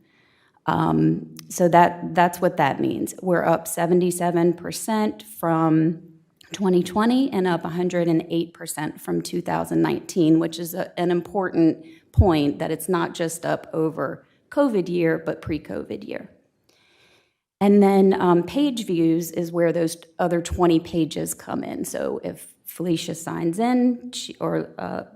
So that's what that means. We're up 77% from 2020 and up 108% from 2019, which is an important point that it's not just up over COVID year, but pre-COVID year. And then page views is where those other 20 pages come in. So if Felicia signs in or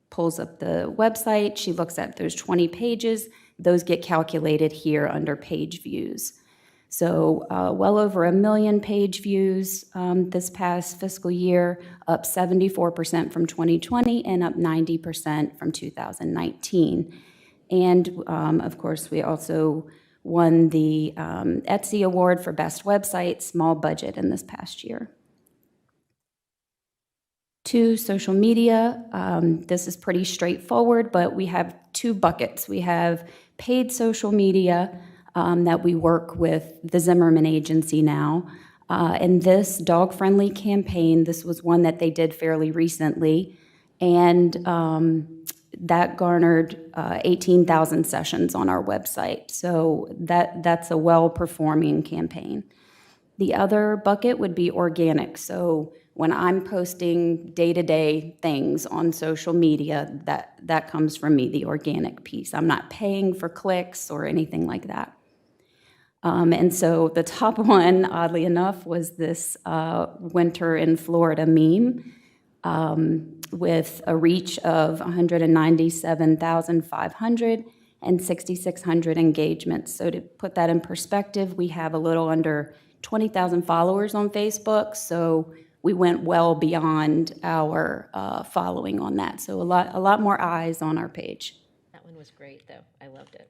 pulls up the website, she looks at those 20 pages, those get calculated here under page views. So well over 1 million page views this past fiscal year, up 74% from 2020 and up 90% from 2019. And of course, we also won the Etsy Award for Best Website, Small Budget in this past year. 2, social media. This is pretty straightforward, but we have 2 buckets. We have paid social media that we work with the Zimmerman Agency now. And this dog-friendly campaign, this was one that they did fairly recently, and that garnered 18,000 sessions on our website. So that's a well-performing campaign. The other bucket would be organic. So when I'm posting day-to-day things on social media, that comes from me, the organic piece. I'm not paying for clicks or anything like that. And so the top one, oddly enough, was this winter in Florida meme with a reach of 197,500 and 6,600 engagements. So to put that in perspective, we have a little under 20,000 followers on Facebook, so we went well beyond our following on that. So a lot more eyes on our page.
That one was great, though. I loved it.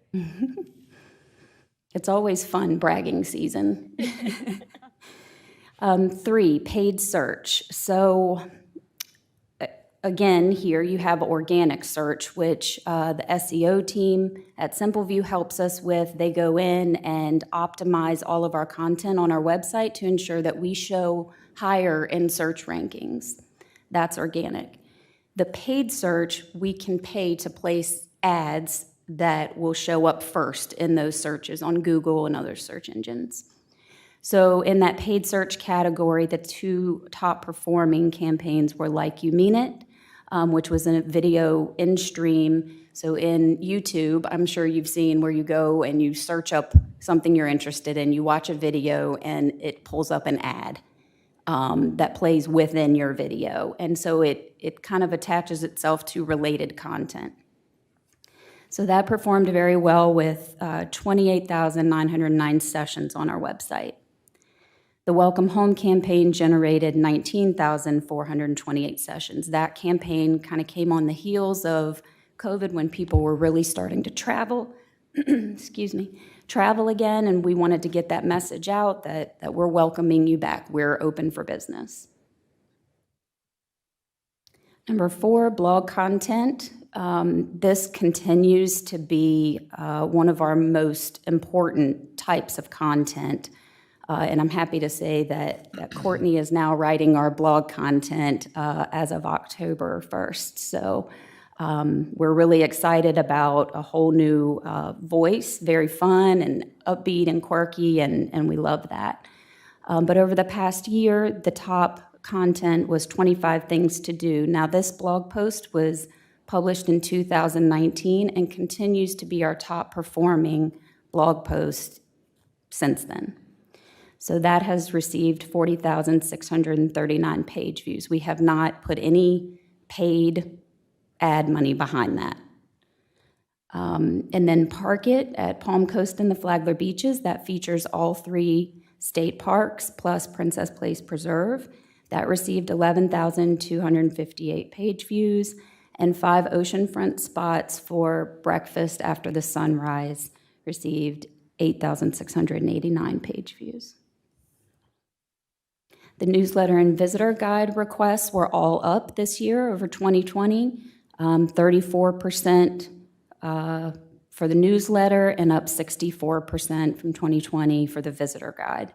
It's always fun bragging season. 3, paid search. So again, here you have organic search, which the SEO team at SimpleView helps us with. They go in and optimize all of our content on our website to ensure that we show higher in search rankings. That's organic. The paid search, we can pay to place ads that will show up first in those searches on Google and other search engines. So in that paid search category, the 2 top performing campaigns were Like You Mean It, which was a video in stream. So in YouTube, I'm sure you've seen where you go and you search up something you're interested in, you watch a video, and it pulls up an ad that plays within your video. And so it kind of attaches itself to related content. So that performed very well with 28,909 sessions on our website. The Welcome Home campaign generated 19,428 sessions. That campaign kind of came on the heels of COVID when people were really starting to travel, travel again, and we wanted to get that message out that we're welcoming you back. We're open for business. Number 4, blog content. This continues to be one of our most important types of content. And I'm happy to say that Courtney is now writing our blog content as of October 1st. So we're really excited about a whole new voice, very fun and upbeat and quirky, and we love that. But over the past year, the top content was 25 Things to Do. Now, this blog post was published in 2019 and continues to be our top performing blog post since then. So that has received 40,639 page views. We have not put any paid ad money behind that. And then Park It at Palm Coast and the Flagler Beaches, that features all 3 state parks plus Princess Place Preserve. That received 11,258 page views, and 5 oceanfront spots for Breakfast After the Sunrise received 8,689 page views. The newsletter and visitor guide requests were all up this year over 2020, 34% for the newsletter and up 64% from 2020 for the visitor guide.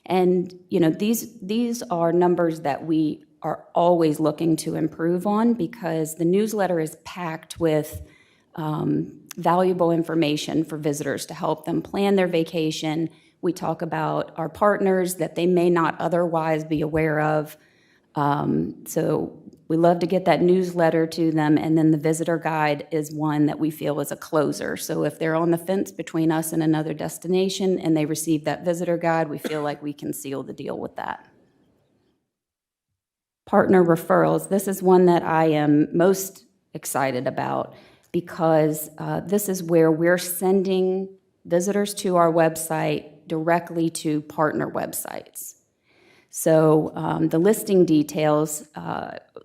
And you know, these are numbers that we are always looking to improve on because the newsletter is packed with valuable information for visitors to help them plan their vacation. We talk about our partners that they may not otherwise be aware of. So we love to get that newsletter to them, and then the visitor guide is one that we feel is a closer. So if they're on the fence between us and another destination and they receive that visitor guide, we feel like we can seal the deal with that. Partner referrals. This is one that I am most excited about because this is where we're sending visitors to our website directly to partner websites. So the listing details,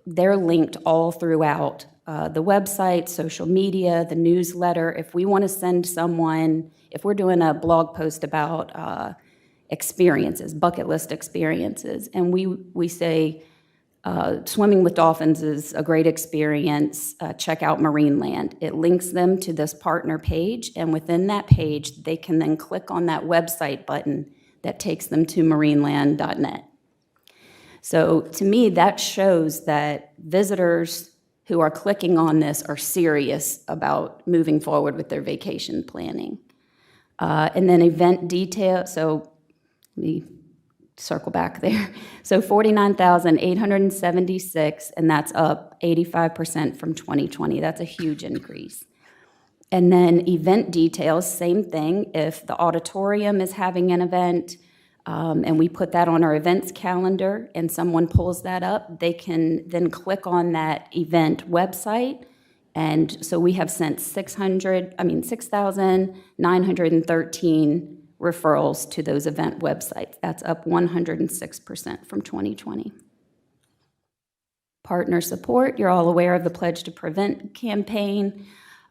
they're linked all throughout the website, social media, the newsletter. If we want to send someone, if we're doing a blog post about experiences, bucket list experiences, and we say swimming with dolphins is a great experience, check out Marineland. It links them to this partner page, and within that page, they can then click on that website button that takes them to marineland.net. So to me, that shows that visitors who are clicking on this are serious about moving forward with their vacation planning. And then event detail, so let me circle back there. So 49,876, and that's up 85% from 2020. That's a huge increase. And then event details, same thing. If the auditorium is having an event, and we put that on our events calendar and someone pulls that up, they can then click on that event website. And so we have sent 6,913 referrals to those event websites. That's up 106% from 2020. Partner support, you're all aware of the Pledge to Prevent campaign.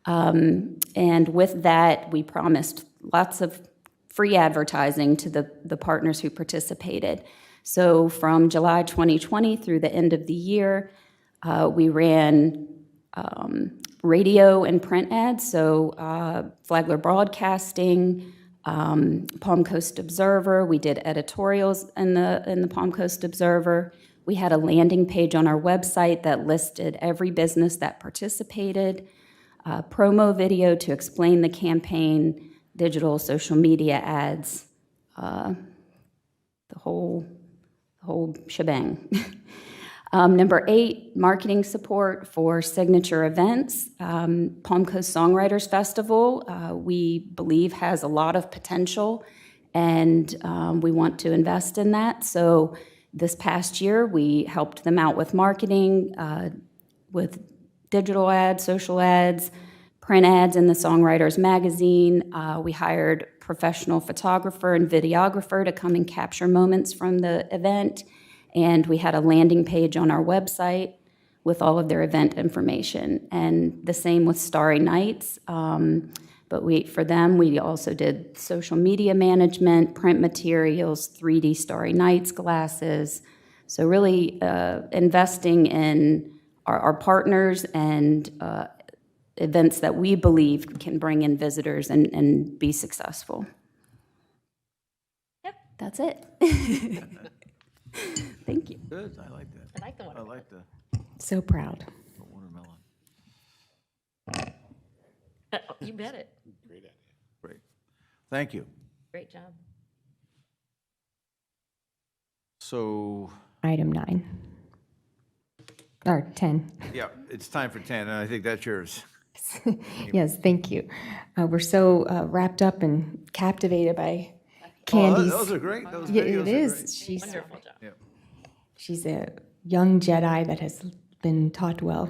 And with that, we promised lots of free advertising to the partners who participated. So from July 2020 through the end of the year, we ran radio and print ads, so Flagler Broadcasting, Palm Coast Observer. We did editorials in the Palm Coast Observer. We had a landing page on our website that listed every business that participated, promo video to explain the campaign, digital, social media ads, the whole shebang. Number 8, marketing support for signature events. Palm Coast Songwriters Festival, we believe has a lot of potential, and we want to invest in that. So this past year, we helped them out with marketing, with digital ads, social ads, print ads in the Songwriters magazine. We hired professional photographer and videographer to come and capture moments from the event. And we had a landing page on our website with all of their event information. And the same with Starry Nights. But for them, we also did social media management, print materials, 3D Starry Nights glasses. So really investing in our partners and events that we believe can bring in visitors and be successful. Yep, that's it. Thank you.
Good, I like that.
I like the watermelon.
I like the
So proud.
watermelon.
You bet it.
Great. Thank you.
Great job.
So,
Item 9. Or 10.
yeah, it's time for 10, and I think that's yours.
Yes, thank you. We're so wrapped up and captivated by
Oh,
Candy's.
those are great. Those
Yeah,
videos
it
are
is.
great.
Wonderful job.
Yeah.
She's a young Jedi that has been taught well.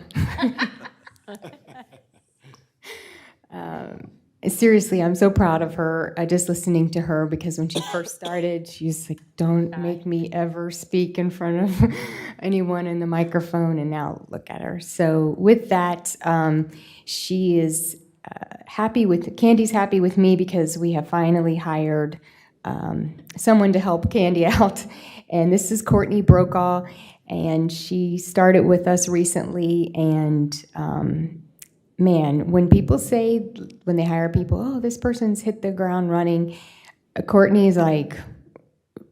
Seriously, I'm so proud of her. Just listening to her, because when she first started, she's like, "Don't make me ever speak in front of anyone in the microphone." And now look at her. So with that, she is Candy's happy with me because we have finally hired someone to help Candy out. And this is Courtney Brokaw, and she started with us recently. And man, when people say, when they hire people, "Oh, this person's hit the ground running," Courtney is like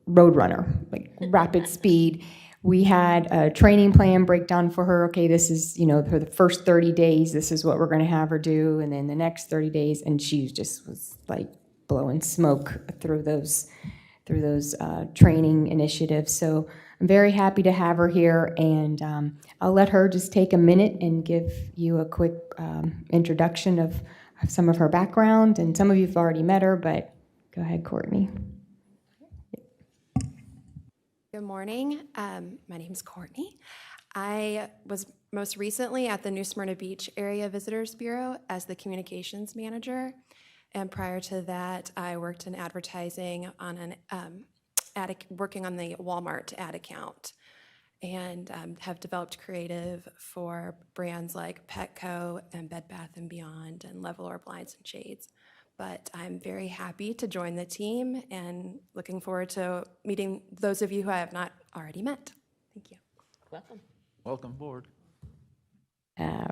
roadrunner, like rapid speed. We had a training plan breakdown for her. Okay, this is, for the first 30 days, this is what we're going to have her do. And then the next 30 days, and she just was like blowing smoke through those training initiatives. So I'm very happy to have her here, and I'll let her just take a minute and give you a quick introduction of some of her background. And some of you have already met her, but go ahead, Courtney.
Good morning. My name's Courtney. I was most recently at the New Smyrna Beach Area Visitors Bureau as the communications manager. And prior to that, I worked in advertising on working on the Walmart ad account, and have developed creative for brands like Petco and Bed Bath & Beyond and Level Blinds and Shades. But I'm very happy to join the team and looking forward to meeting those of you who I have not already met. Thank you.
Welcome.
Welcome aboard.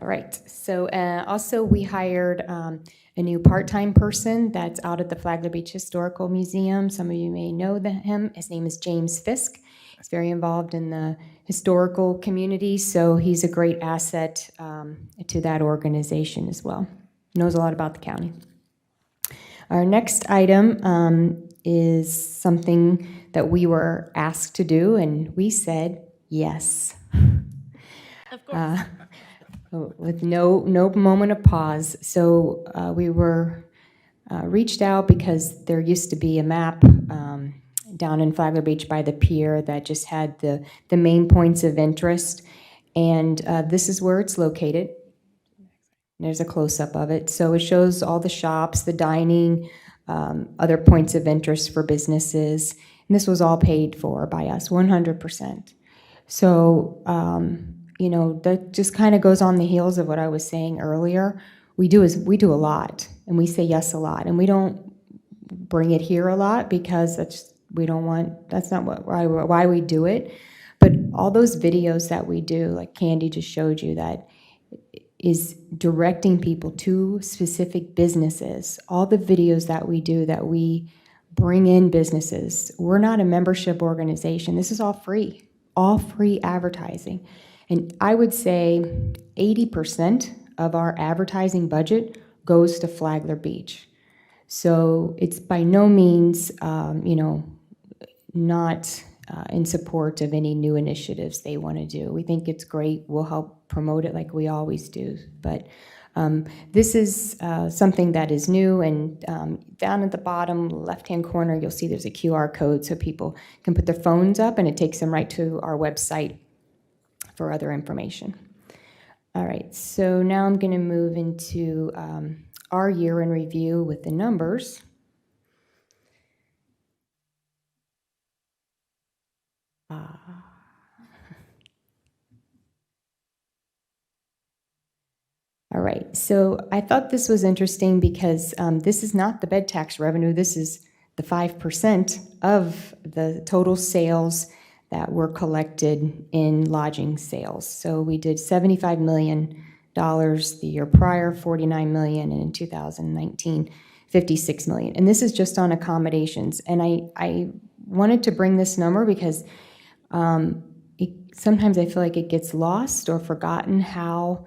Right. So also we hired a new part-time person that's out at the Flagler Beach Historical Museum. Some of you may know him. His name is James Fisk. He's very involved in the historical community, so he's a great asset to that organization as well. Knows a lot about the county. Our next item is something that we were asked to do, and we said yes.
Of course.
with no moment of pause. So we were reached out because there used to be a map down in Flagler Beach by the pier that just had the main points of interest, and this is where it's located. There's a close-up of it. So it shows all the shops, the dining, other points of interest for businesses, and this was all paid for by us, 100%. So, that just kind of goes on the heels of what I was saying earlier. We do a lot, and we say yes a lot, and we don't bring it here a lot because that's not why we do it. But all those videos that we do, like Candy just showed you, that is directing people to specific businesses. All the videos that we do, that we bring in businesses. We're not a membership organization. This is all free advertising. And I would say 80% of our advertising budget goes to Flagler Beach. So it's by no means, not in support of any new initiatives they want to do. We think it's great. We'll help promote it like we always do. But this is something that is new, and down at the bottom left-hand corner, you'll see there's a QR code so people can put their phones up, and it takes them right to our website for other information. All right, so now I'm going to move into our year in review with the numbers. All right, so I thought this was interesting because this is not the bed tax revenue. This is the 5% of the total sales that were collected in lodging sales. So we did $75 million the year prior, $49 million, and in 2019, $56 million. And this is just on accommodations. And I wanted to bring this number because sometimes I feel like it gets lost or forgotten how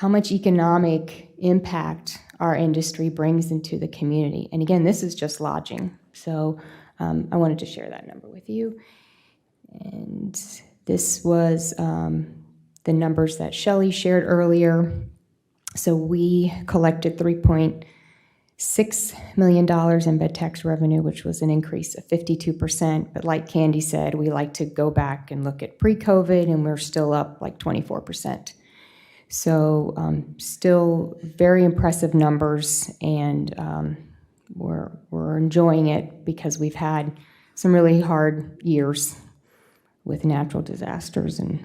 much economic impact our industry brings into the community. And again, this is just lodging. So I wanted to share that number with you. And this was the numbers that Shelley shared earlier. So we collected $3.6 million in bed tax revenue, which was an increase of 52%. But like Candy said, we like to go back and look at pre-COVID, and we're still up like 24%. So still very impressive numbers, and we're enjoying it because we've had some really hard years with natural disasters, and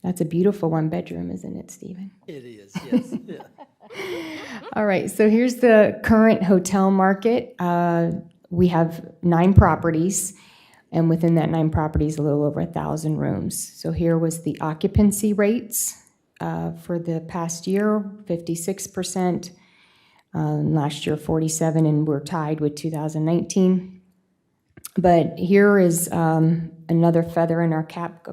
that's a beautiful one-bedroom, isn't it, Stephen?
It is, yes. Yeah.
All right, so here's the current hotel market. We have 9 properties, and within that 9 properties, a little over 1,000 rooms. So here was the occupancy rates. For the past year, 56%, last year 47%, and we're tied with 2019. But here is another feather in our cap,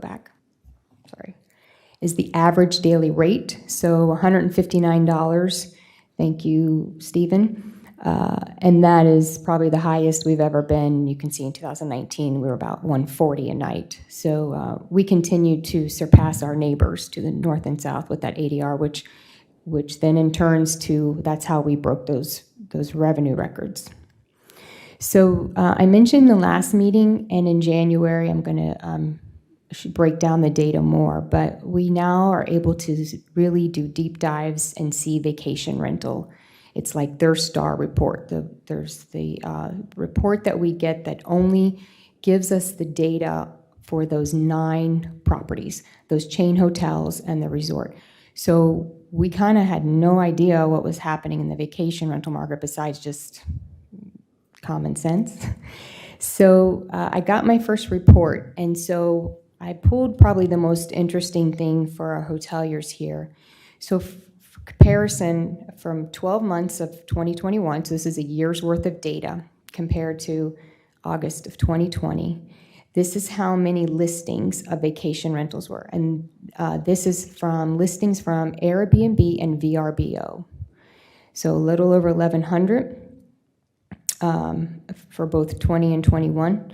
is the average daily rate. So $159, thank you, Stephen. And that is probably the highest we've ever been. You can see in 2019, we were about $140 a night. So we continue to surpass our neighbors to the north and south with that ADR, which then in turns to, that's how we broke those revenue records. So I mentioned the last meeting, and in January, I'm going to should break down the data more, but we now are able to really do deep dives and see vacation rental. It's like their star report. There's the report that we get that only gives us the data for those 9 properties, those chain hotels and the resort. So we kind of had no idea what was happening in the vacation rental market besides just common sense. So I got my first report, and so I pulled probably the most interesting thing for our hoteliers here. So for comparison, from 12 months of 2021, so this is a year's worth of data, compared to August of 2020, this is how many listings of vacation rentals were. And this is from listings from Airbnb and VRBO. So a little over 1,100 for both 20 and 21.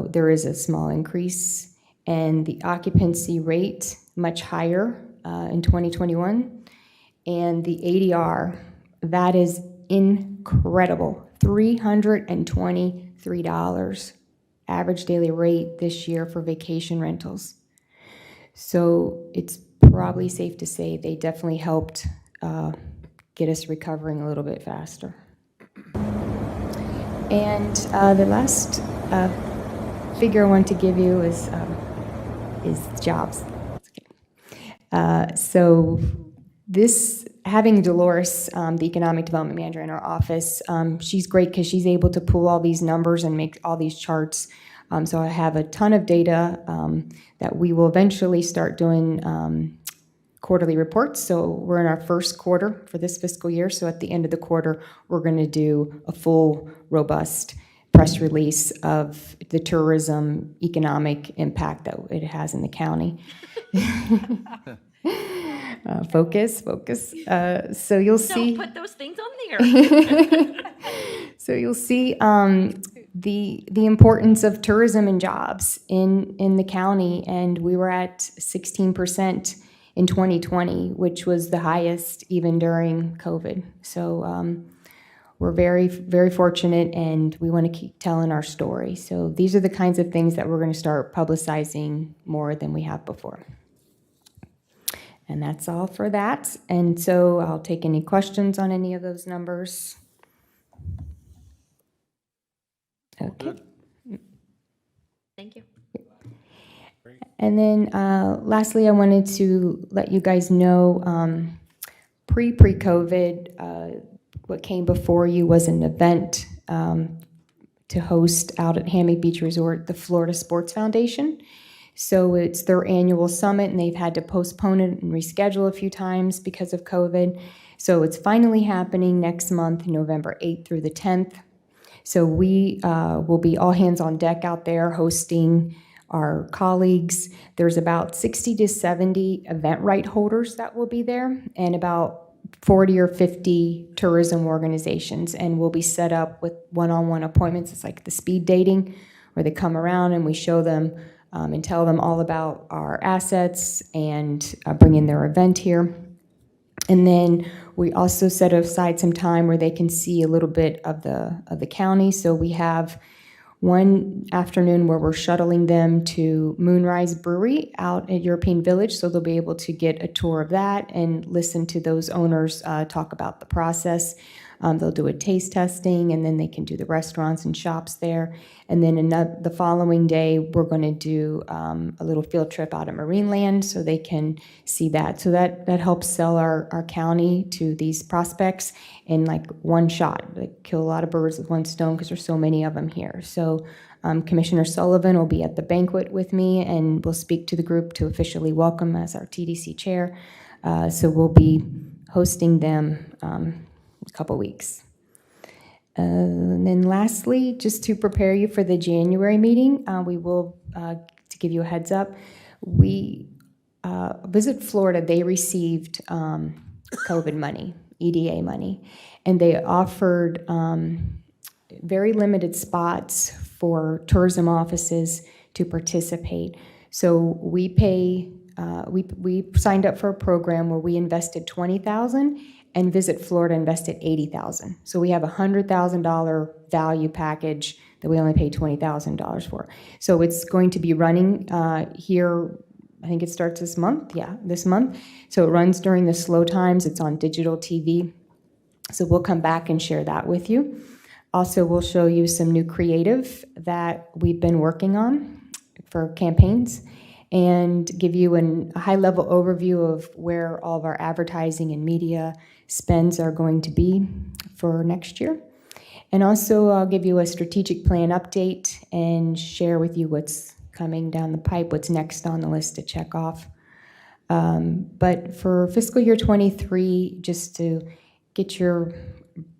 There is a small increase. And the occupancy rate, much higher in 2021. And the ADR, that is incredible, $323 average daily rate this year for vacation rentals. So it's probably safe to say they definitely helped get us recovering a little bit faster. And the last figure I want to give you is jobs. So this, having Dolores, the economic development manager in our office, she's great because she's able to pull all these numbers and make all these charts. So I have a ton of data that we will eventually start doing quarterly reports. So we're in our first quarter for this fiscal year. So at the end of the quarter, we're going to do a full, robust press release of the tourism economic impact that it has in the county. Focus. So you'll see.
Don't put those things on there.
So you'll see the importance of tourism and jobs in the county, and we were at 16% in 2020, which was the highest even during COVID. So we're very, very fortunate, and we want to keep telling our story. So these are the kinds of things that we're going to start publicizing more than we have before. And that's all for that. And so I'll take any questions on any of those numbers. Okay.
Thank you.
And then lastly, I wanted to let you guys know, pre-COVID, what came before you was an event to host out at Hammock Beach Resort, the Florida Sports Foundation. So it's their annual summit, and they've had to postpone it and reschedule a few times because of COVID. So it's finally happening next month, November 8th through the 10th. So we will be all hands on deck out there hosting our colleagues. There's about 60 to 70 event right holders that will be there, and about 40 or 50 tourism organizations, and we'll be set up with one-on-one appointments. It's like the speed dating, where they come around and we show them and tell them all about our assets and bring in their event here. And then we also set aside some time where they can see a little bit of the county. So we have one afternoon where we're shuttling them to Moonrise Brewery out at European Village, so they'll be able to get a tour of that and listen to those owners talk about the process. They'll do a taste testing, and then they can do the restaurants and shops there. And then the following day, we're going to do a little field trip out at Marineland so they can see that. So that helps sell our county to these prospects in like one shot. They kill a lot of birds with one stone because there's so many of them here. So Commissioner Sullivan will be at the banquet with me, and we'll speak to the group to officially welcome as our TDC chair. So we'll be hosting them a couple weeks. And then lastly, just to prepare you for the January meeting, we will, to give you a heads up, we Visit Florida, they received COVID money, EDA money, and they offered very limited spots for tourism offices to participate. So we pay, we signed up for a program where we invested $20,000 and Visit Florida invested $80,000. So we have a $100,000 value package that we only pay $20,000 for. So it's going to be running here, I think it starts this month. Yeah, this month. So it runs during the slow times. It's on digital TV. So we'll come back and share that with you. Also, we'll show you some new creative that we've been working on for campaigns and give you a high-level overview of where all of our advertising and media spends are going to be for next year. And also, I'll give you a strategic plan update and share with you what's coming down the pipe, what's next on the list to check off. But for fiscal year 23, just to get your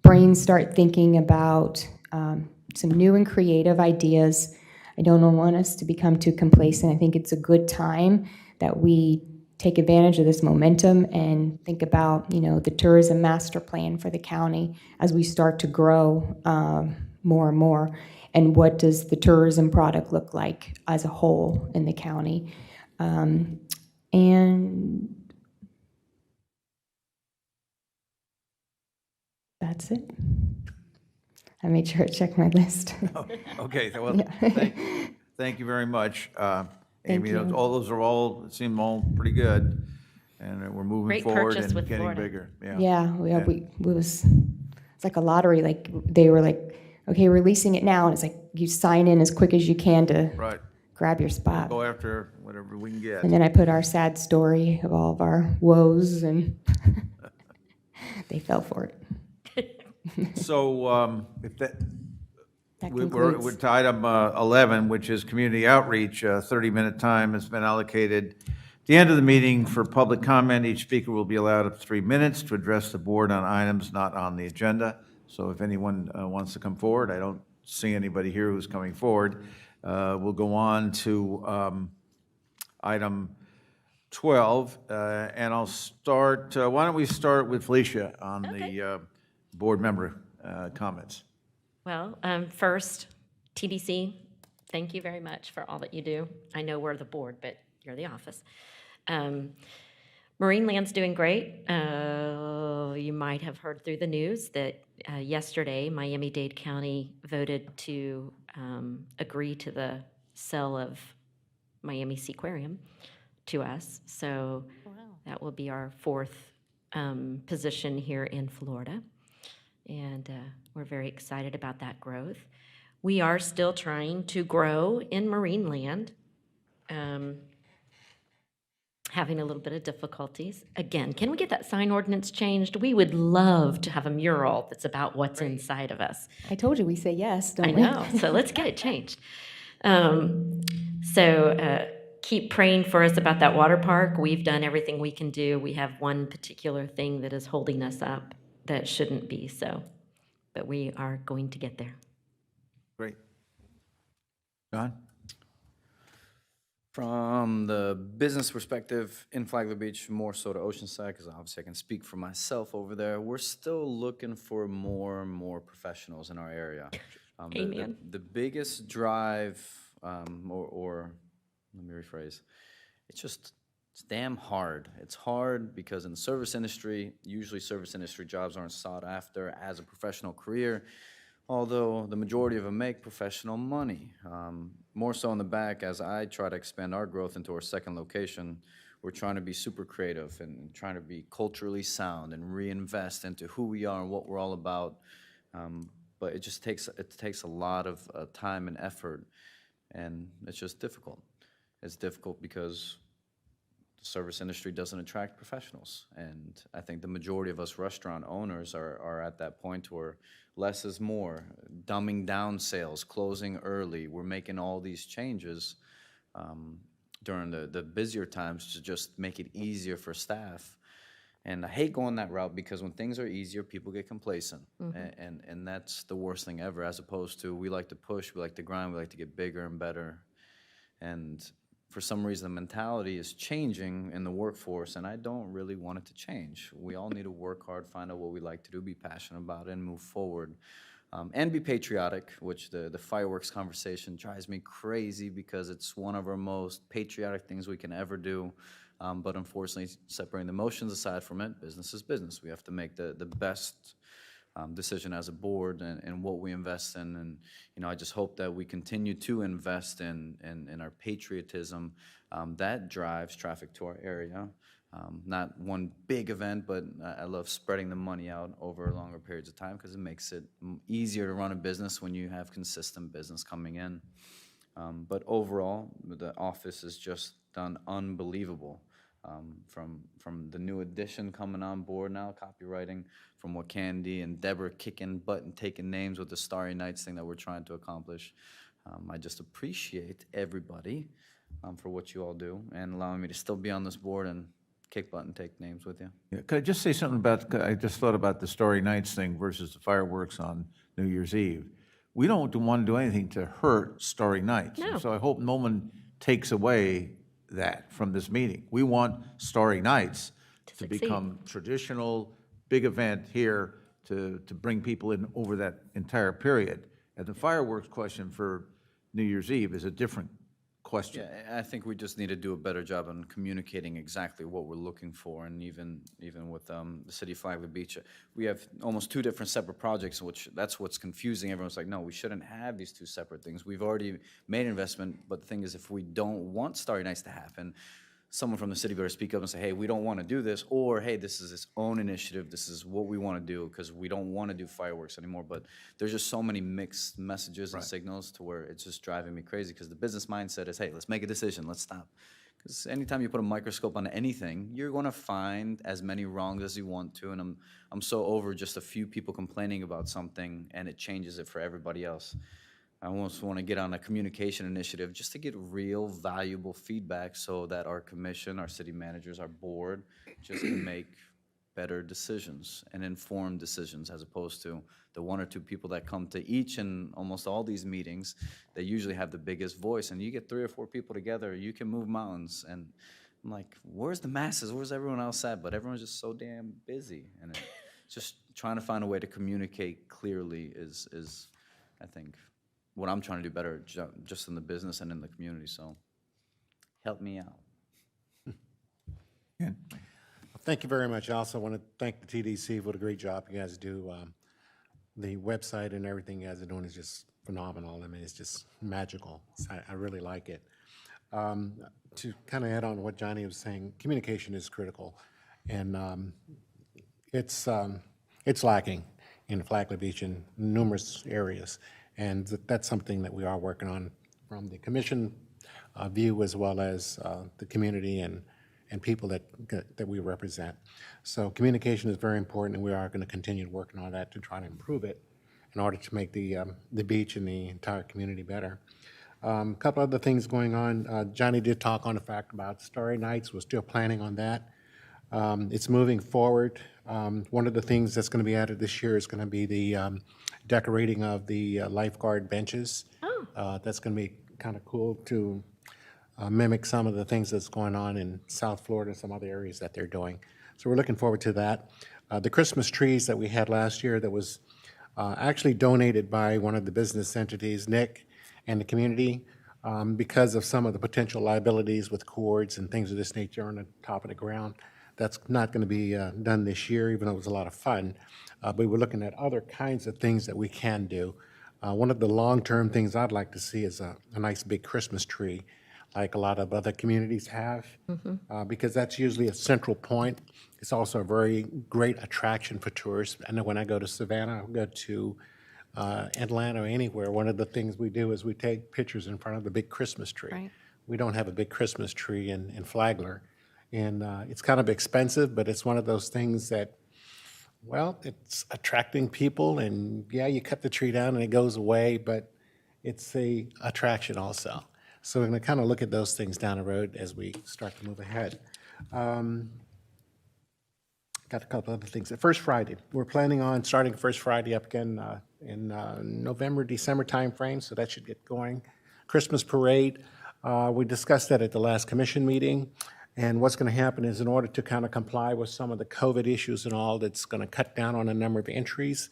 brain start thinking about some new and creative ideas. I don't want us to become too complacent. I think it's a good time that we take advantage of this momentum and think about, the tourism master plan for the county as we start to grow more and more. And what does the tourism product look like as a whole in the county? And that's it. I made sure to check my list.
Okay, well, thank you very much. Amy,
you.
seem all pretty good, and we're moving
Great
forward
purchase
and
with
getting
Florida.
bigger.
Yeah, it's like a lottery. Like they were like, okay, we're releasing it now, and it's like you sign in as quick as you can to
Right.
grab your spot.
Go after whatever we can get.
And then I put our sad story of all of our woes, and they fell for it.
So if
That
we're
concludes.
to item 11, which is community outreach. 30-minute time has been allocated. At the end of the meeting for public comment, each speaker will be allowed up to 3 minutes to address the board on items not on the agenda. So if anyone wants to come forward, I don't see anybody here who's coming forward. We'll go on to item 12, and I'll start, why don't we start with Felicia on the board member comments.
Well, first, TDC, thank you very much for all that you do. I know we're the board, but you're the office. Marine Land's doing great. You might have heard through the news that yesterday, Miami-Dade County voted to agree to the sale of Miami Seaquarium to us. So that will be our fourth position here in Florida. And we're very excited about that growth. We are still trying to grow in Marine Land, having a little bit of difficulties. Again, can we get that sign ordinance changed? We would love to have a mural that's about what's inside of us.
I told you we say yes, don't
I
we?
know, so let's get it changed. Keep praying for us about that water park. We've done everything we can do. We have one particular thing that is holding us up that shouldn't be so, but we are going to get there.
Great. John?
From the business perspective, in Flagler Beach, more so to Oceanside, because obviously I can speak for myself over there, we're still looking for more and more professionals in our area.
Amen.
The biggest drive, or let me rephrase, it's damn hard. It's hard because in the service industry, usually service industry jobs aren't sought after as a professional career, although the majority of them make professional money. More so in the back, as I try to expand our growth into our second location, we're trying to be super creative and trying to be culturally sound and reinvest into who we are and what we're all about. But it takes a lot of time and effort, and it's just difficult. It's difficult because the service industry doesn't attract professionals. And I think the majority of us restaurant owners are at that point where less is more, dumbing down sales, closing early. We're making all these changes during the busier times to just make it easier for staff. And I hate going that route because when things are easier, people get complacent. And that's the worst thing ever, as opposed to we like to push, we like to grind, we like to get bigger and better. And for some reason, the mentality is changing in the workforce, and I don't really want it to change. We all need to work hard, find out what we like to do, be passionate about it, and move forward. And be patriotic, which the fireworks conversation drives me crazy because it's one of our most patriotic things we can ever do. But unfortunately, separating the emotions aside from it, business is business. We have to make the best decision as a board and what we invest in. And, I just hope that we continue to invest in our patriotism. That drives traffic to our area. Not one big event, but I love spreading the money out over longer periods of time because it makes it easier to run a business when you have consistent business coming in. But overall, the office has just done unbelievable. From the new addition coming on board now, copywriting, from what Candy and Deborah kicking butt and taking names with the Starry Nights thing that we're trying to accomplish. I just appreciate everybody for what you all do and allowing me to still be on this board and kick butt and take names with you.
Yeah, could I just say something about, I just thought about the Starry Nights thing versus the fireworks on New Year's Eve. We don't want to do anything to hurt Starry Nights.
No.
So I hope no one takes away that from this meeting. We want Starry Nights to become traditional, big event here to bring people in over that entire period. And the fireworks question for New Year's Eve is a different question.
Yeah, I think we just need to do a better job on communicating exactly what we're looking for, and even with the City of Flagler Beach, we have almost two different separate projects, which that's what's confusing. Everyone's like, no, we shouldn't have these two separate things. We've already made investment, but the thing is, if we don't want Starry Nights to happen, someone from the city better speak up and say, hey, we don't want to do this, or hey, this is its own initiative, this is what we want to do, because we don't want to do fireworks anymore. But there's just so many mixed messages and signals to where it's just driving me crazy, because the business mindset is, hey, let's make a decision, let's stop. Because anytime you put a microscope on anything, you're going to find as many wrongs as you want to, and I'm so over just a few people complaining about something and it changes it for everybody else. I almost want to get on a communication initiative just to get real valuable feedback so that our commission, our city managers, our board just can make better decisions and informed decisions, as opposed to the one or two people that come to each and almost all these meetings. They usually have the biggest voice, and you get 3 or 4 people together, you can move mountains. And I'm like, where's the masses? Where's everyone else at? But everyone's just so damn busy. And just trying to find a way to communicate clearly is I think, what I'm trying to do better just in the business and in the community. So help me out.
Thank you very much. I also want to thank the TDC for the great job you guys do. The website and everything you guys are doing is just phenomenal. I mean, it's just magical. I really like it. To kind of add on what Johnny was saying, communication is critical, and it's lacking in Flagler Beach in numerous areas. And that's something that we are working on from the commission view, as well as the community and people that we represent. So communication is very important, and we are going to continue working on that to try to improve it in order to make the beach and the entire community better. A couple other things going on. Johnny did talk on the fact about Starry Nights. We're still planning on that. It's moving forward. One of the things that's going to be added this year is going to be the decorating of the lifeguard benches. That's going to be kind of cool to mimic some of the things that's going on in South Florida, some other areas that they're doing. So we're looking forward to that. The Christmas trees that we had last year that was actually donated by one of the business entities, Nick, and the community, because of some of the potential liabilities with cords and things of this nature on the top of the ground. That's not going to be done this year, even though it was a lot of fun. But we're looking at other kinds of things that we can do. One of the long-term things I'd like to see is a nice big Christmas tree, like a lot of other communities have, because that's usually a central point. It's also a very great attraction for tourists. I know when I go to Savannah, I go to Atlanta or anywhere, one of the things we do is we take pictures in front of the big Christmas tree.
Right.
We don't have a big Christmas tree in Flagler. And it's kind of expensive, but it's one of those things that, well, it's attracting people. And yeah, you cut the tree down and it goes away, but it's a attraction also. So we're going to kind of look at those things down the road as we start to move ahead. Got a couple other things. The First Friday, we're planning on starting First Friday up again in November, December timeframe, so that should get going. Christmas parade, we discussed that at the last commission meeting. And what's going to happen is, in order to kind of comply with some of the COVID issues and all, that's going to cut down on the number of entries.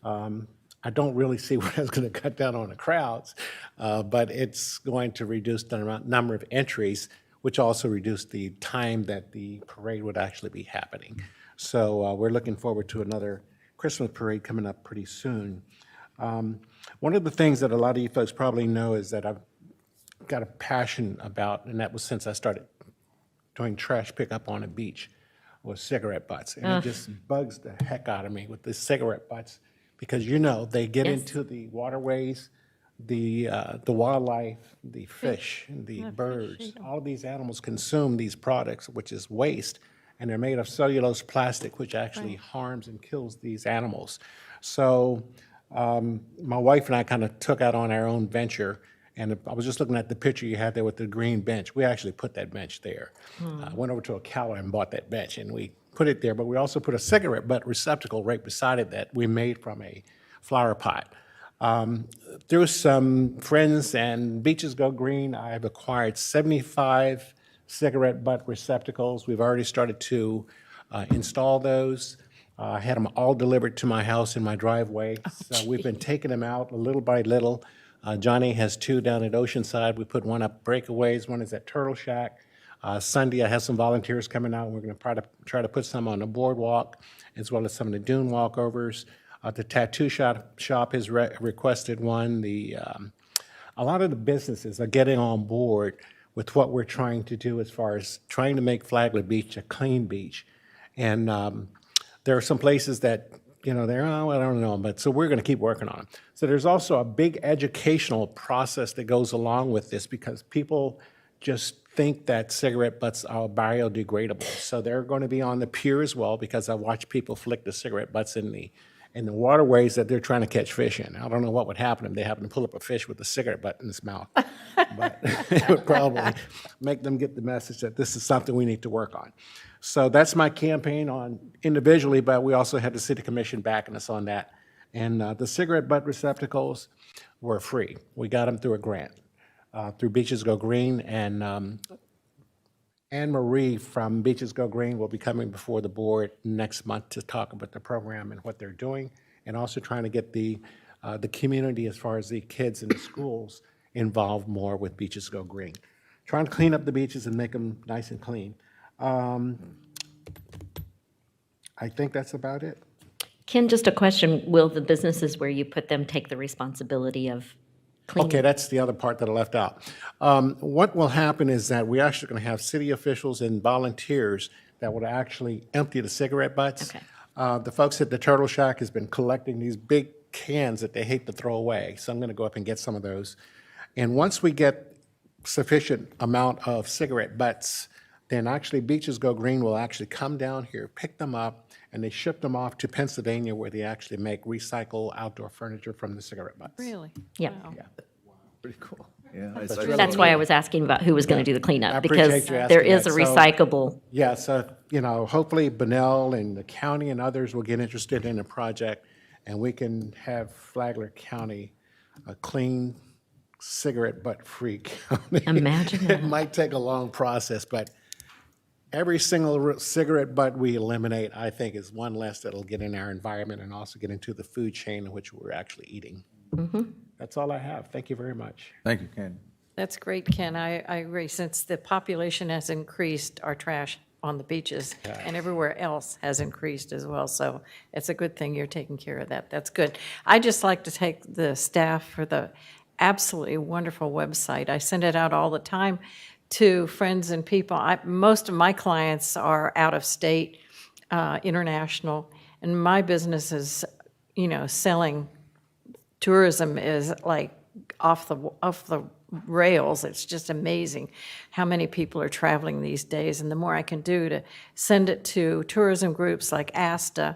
I don't really see where it's going to cut down on the crowds, but it's going to reduce the number of entries, which also reduce the time that the parade would actually be happening. So we're looking forward to another Christmas parade coming up pretty soon. One of the things that a lot of you folks probably know is that I've got a passion about, and that was since I started doing trash pickup on the beach, was cigarette butts. And it just bugs the heck out of me with the cigarette butts, because they get into the waterways, the wildlife, the fish, the birds. All of these animals consume these products, which is waste, and they're made of cellulose plastic, which actually harms and kills these animals. So my wife and I kind of took out on our own venture. And I was just looking at the picture you had there with the green bench. We actually put that bench there. I went over to Ocala and bought that bench, and we put it there. But we also put a cigarette butt receptacle right beside it that we made from a flower pot. Through some friends and Beaches Go Green, I've acquired 75 cigarette butt receptacles. We've already started to install those. I had them all delivered to my house in my driveway. So we've been taking them out little by little. Johnny has 2 down at Oceanside. We put one up Breakaways, one is at Turtle Shack. Sunday, I have some volunteers coming out. We're going to try to put some on the boardwalk, as well as some of the dune walkovers. The tattoo shop has requested one. A lot of the businesses are getting on board with what we're trying to do as far as trying to make Flagler Beach a clean beach. And there are some places that, they're, oh, I don't know, but so we're going to keep working on them. So there's also a big educational process that goes along with this, because people just think that cigarette butts are biodegradable. So they're going to be on the pier as well, because I watch people flick the cigarette butts in the waterways that they're trying to catch fish in. I don't know what would happen if they happened to pull up a fish with a cigarette butt in its mouth. But it would probably make them get the message that this is something we need to work on. So that's my campaign on individually, but we also had the city commission backing us on that. And the cigarette butt receptacles were free. We got them through a grant, through Beaches Go Green. And Anne Marie from Beaches Go Green will be coming before the board next month to talk about the program and what they're doing, and also trying to get the community, as far as the kids in the schools, involved more with Beaches Go Green. Trying to clean up the beaches and make them nice and clean. I think that's about it.
Ken, just a question. Will the businesses where you put them take the responsibility of cleaning?
Okay, that's the other part that I left out. What will happen is that we're actually going to have city officials and volunteers that will actually empty the cigarette butts.
Okay.
The folks at the Turtle Shack has been collecting these big cans that they hate to throw away, so I'm going to go up and get some of those. And once we get sufficient amount of cigarette butts, then actually Beaches Go Green will actually come down here, pick them up, and they ship them off to Pennsylvania, where they actually make recycle outdoor furniture from the cigarette butts.
Really?
Yep.
Wow.
Pretty cool. Yeah.
That's why I was asking about who was going to do the
I
cleanup,
appreciate
because
you asking
there is a
that. So-
recyclable.
Yeah, so, hopefully Bunnell and the county and others will get interested in the project, and we can have Flagler County a clean, cigarette butt-free county.
Imagine
It
that.
might take a long process, but every single cigarette butt we eliminate, I think, is one less that'll get in our environment and also get into the food chain in which we're actually eating. That's all I have. Thank you very much.
Thank you, Ken.
That's great, Ken. I agree. Since the population has increased, our trash on the beaches and everywhere else has increased as well. So it's a good thing you're taking care of that. That's good. I just like to take the staff for the absolutely wonderful website. I send it out all the time to friends and people. Most of my clients are out of state, international, and my business is, selling tourism is like off the rails. It's just amazing how many people are traveling these days, and the more I can do to send it to tourism groups like ASTA,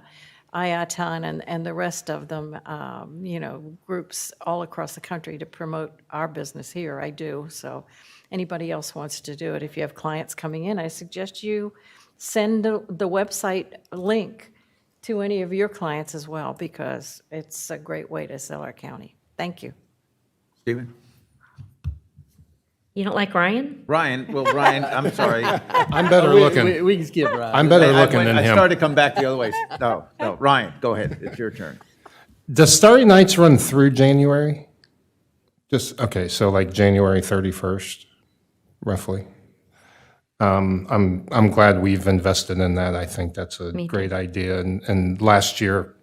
IATAN, and the rest of them, groups all across the country to promote our business here, I do. So anybody else wants to do it, if you have clients coming in, I suggest you send the website link to any of your clients as well, because it's a great way to sell our county. Thank you.
Stephen?
You don't like Ryan?
Ryan, I'm sorry.
I'm better looking.
We can skip Ryan.
I'm better looking than
I
him.
started to come back the other way. No, Ryan, go ahead. It's your turn.
Does Starry Nights run through January? Okay, so like January 31st, roughly. I'm glad we've invested in that. I think that's a great idea. And last year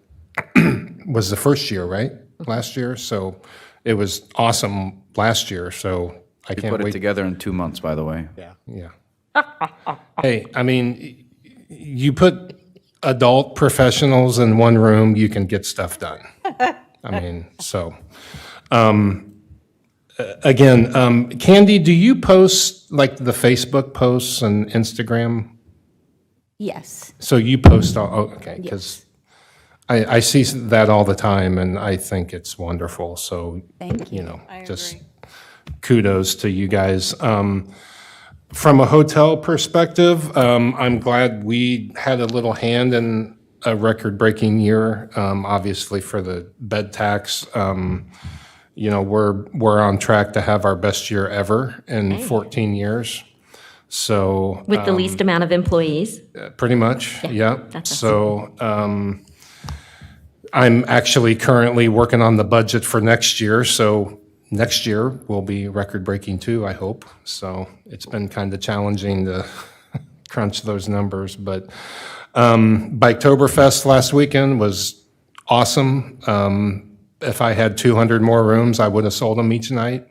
was the first year, right? Last year, so it was awesome last year. So I
We
can't
put it
wait.
together in 2 months, by the way.
Yeah. Hey, I mean, you put adult professionals in one room, you can get stuff done. I mean, so. Again, Candy, do you post like the Facebook posts and Instagram?
Yes.
So you post all, okay, because I see that all the time and I think it's wonderful. So,
Thank you.
Just kudos to you guys. From a hotel perspective, I'm glad we had a little hand in a record-breaking year, obviously for the bed tax. We're on track to have our best year ever in 14 years. So
With the least amount of employees?
pretty much, yeah.
that's
So I'm actually currently working on the budget for next year. So next year will be record-breaking too, I hope. So it's been kind of challenging to crunch those numbers. But Biketoberfest last weekend was awesome. If I had 200 more rooms, I would have sold them each night.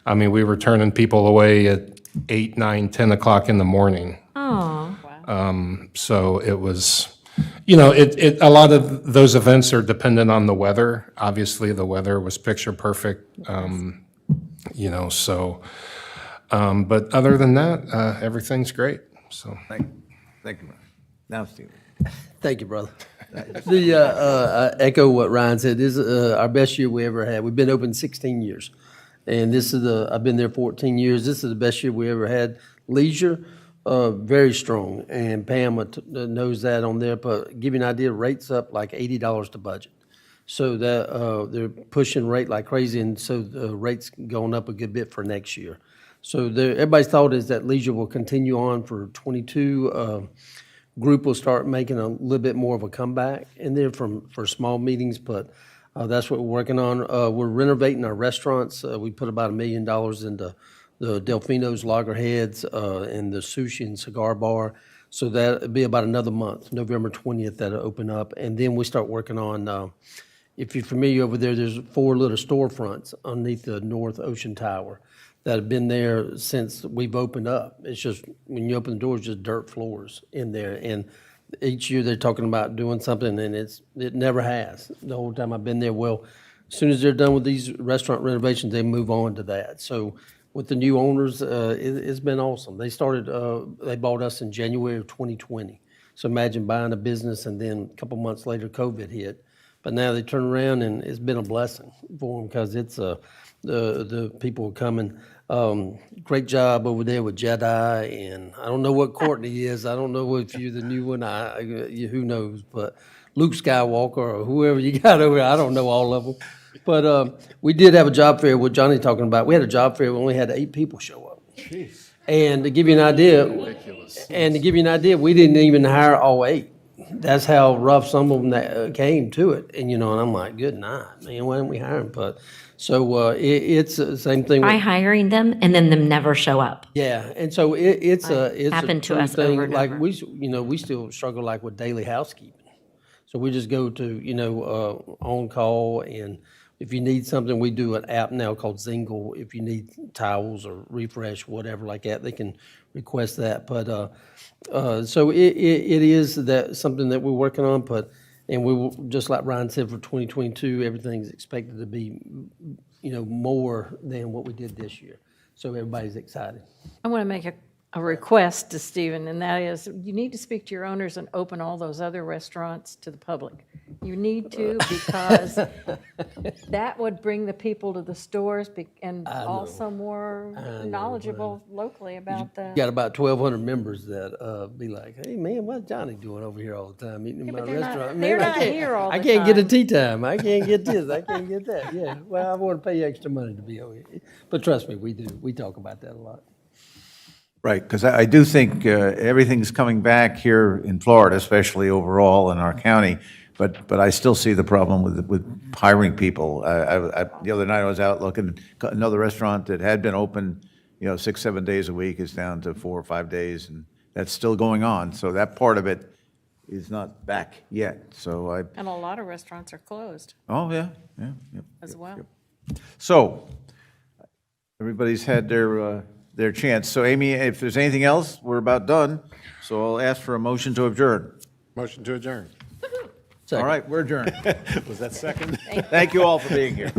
I mean, we were turning people away at 8, 9, 10 o'clock in the morning.
Oh.
So it was, you know, a lot of those events are dependent on the weather. Obviously, the weather was picture perfect, you know, so, but other than that, everything's great, so.
Thank you. Now, Stephen.
Thank you, brother. I echo what Ryan said. This is our best year we ever had. We've been open 16 years. And this is I've been there 14 years. This is the best year we ever had. Leisure, very strong. And Pam knows that on there. But give you an idea, rates up like $80 to budget. So that they're pushing rate like crazy. And so the rates going up a good bit for next year. So everybody's thought is that leisure will continue on for 22. Group will start making a little bit more of a comeback in there for small meetings, but that's what we're working on. We're renovating our restaurants. We put about $1 million into the Delfino's Loggerheads and the Sushi and Cigar Bar. So that'll be about another month, November 20th, that'll open up. And then we start working on, if you're familiar over there, there's 4 little storefronts underneath the North Ocean Tower that have been there since we've opened up. It's just, when you open the doors, just dirt floors in there. And each year they're talking about doing something, and it never has. The whole time I've been there, well, as soon as they're done with these restaurant renovations, they move on to that. So with the new owners, it's been awesome. They bought us in January of 2020. So imagine buying a business and then a couple months later, COVID hit. But now they turn around, and it's been a blessing for them because it's the people are coming. Great job over there with Jedi, and I don't know what Courtney is. I don't know if you're the new one. Who knows? But Luke Skywalker or whoever you got over there, I don't know all of them. But we did have a job fair. What Johnny talking about? We had a job fair. We only had 8 people show up. Jeez. And to give you an idea, we didn't even hire all 8. That's how rough some of them that came to it. And, and I'm like, good night, man, why didn't we hire them? But so it's the same thing.
By hiring them and then them never show up.
Yeah, and so it's
Happened to
true
us
thing.
over and
Like
over.
we still struggle like with daily housekeeping. So we just go to, on call, and if you need something, we do an app now called Zingle. If you need towels or refresh, whatever like that, they can request that. But so it is that something that we're working on. But and we will, just like Ryan said, for 2022, everything's expected to be, more than what we did this year. So everybody's excited.
I want to make a request to Stephen, and that is, you need to speak to your owners and open all those other restaurants to the public. You need to, because that would bring the people to the stores and also more knowledgeable locally about the.
Got about 1,200 members that be like, hey, man, what's Johnny doing over here all the time, eating in my restaurant?
They're
Man,
not here all the
I can't
time.
get a tea time. I can't get this. I can't get that. Yeah, well, I want to pay extra money to be over here. But trust me, we do. We talk about that a lot.
Right, because I do think everything's coming back here in Florida, especially overall in our county, but I still see the problem with hiring people. The other night I was out looking, another restaurant that had been open, 6, 7 days a week is down to 4 or 5 days, and that's still going on. So that part of it is not back yet. So
And a lot of restaurants are closed
oh yeah,
as well.
So everybody's had their chance. So Amy, if there's anything else, we're about done. So I'll ask for a motion to adjourn.
Motion to adjourn.
All right, we're adjourned.
Was that second?
Thank you all for being here.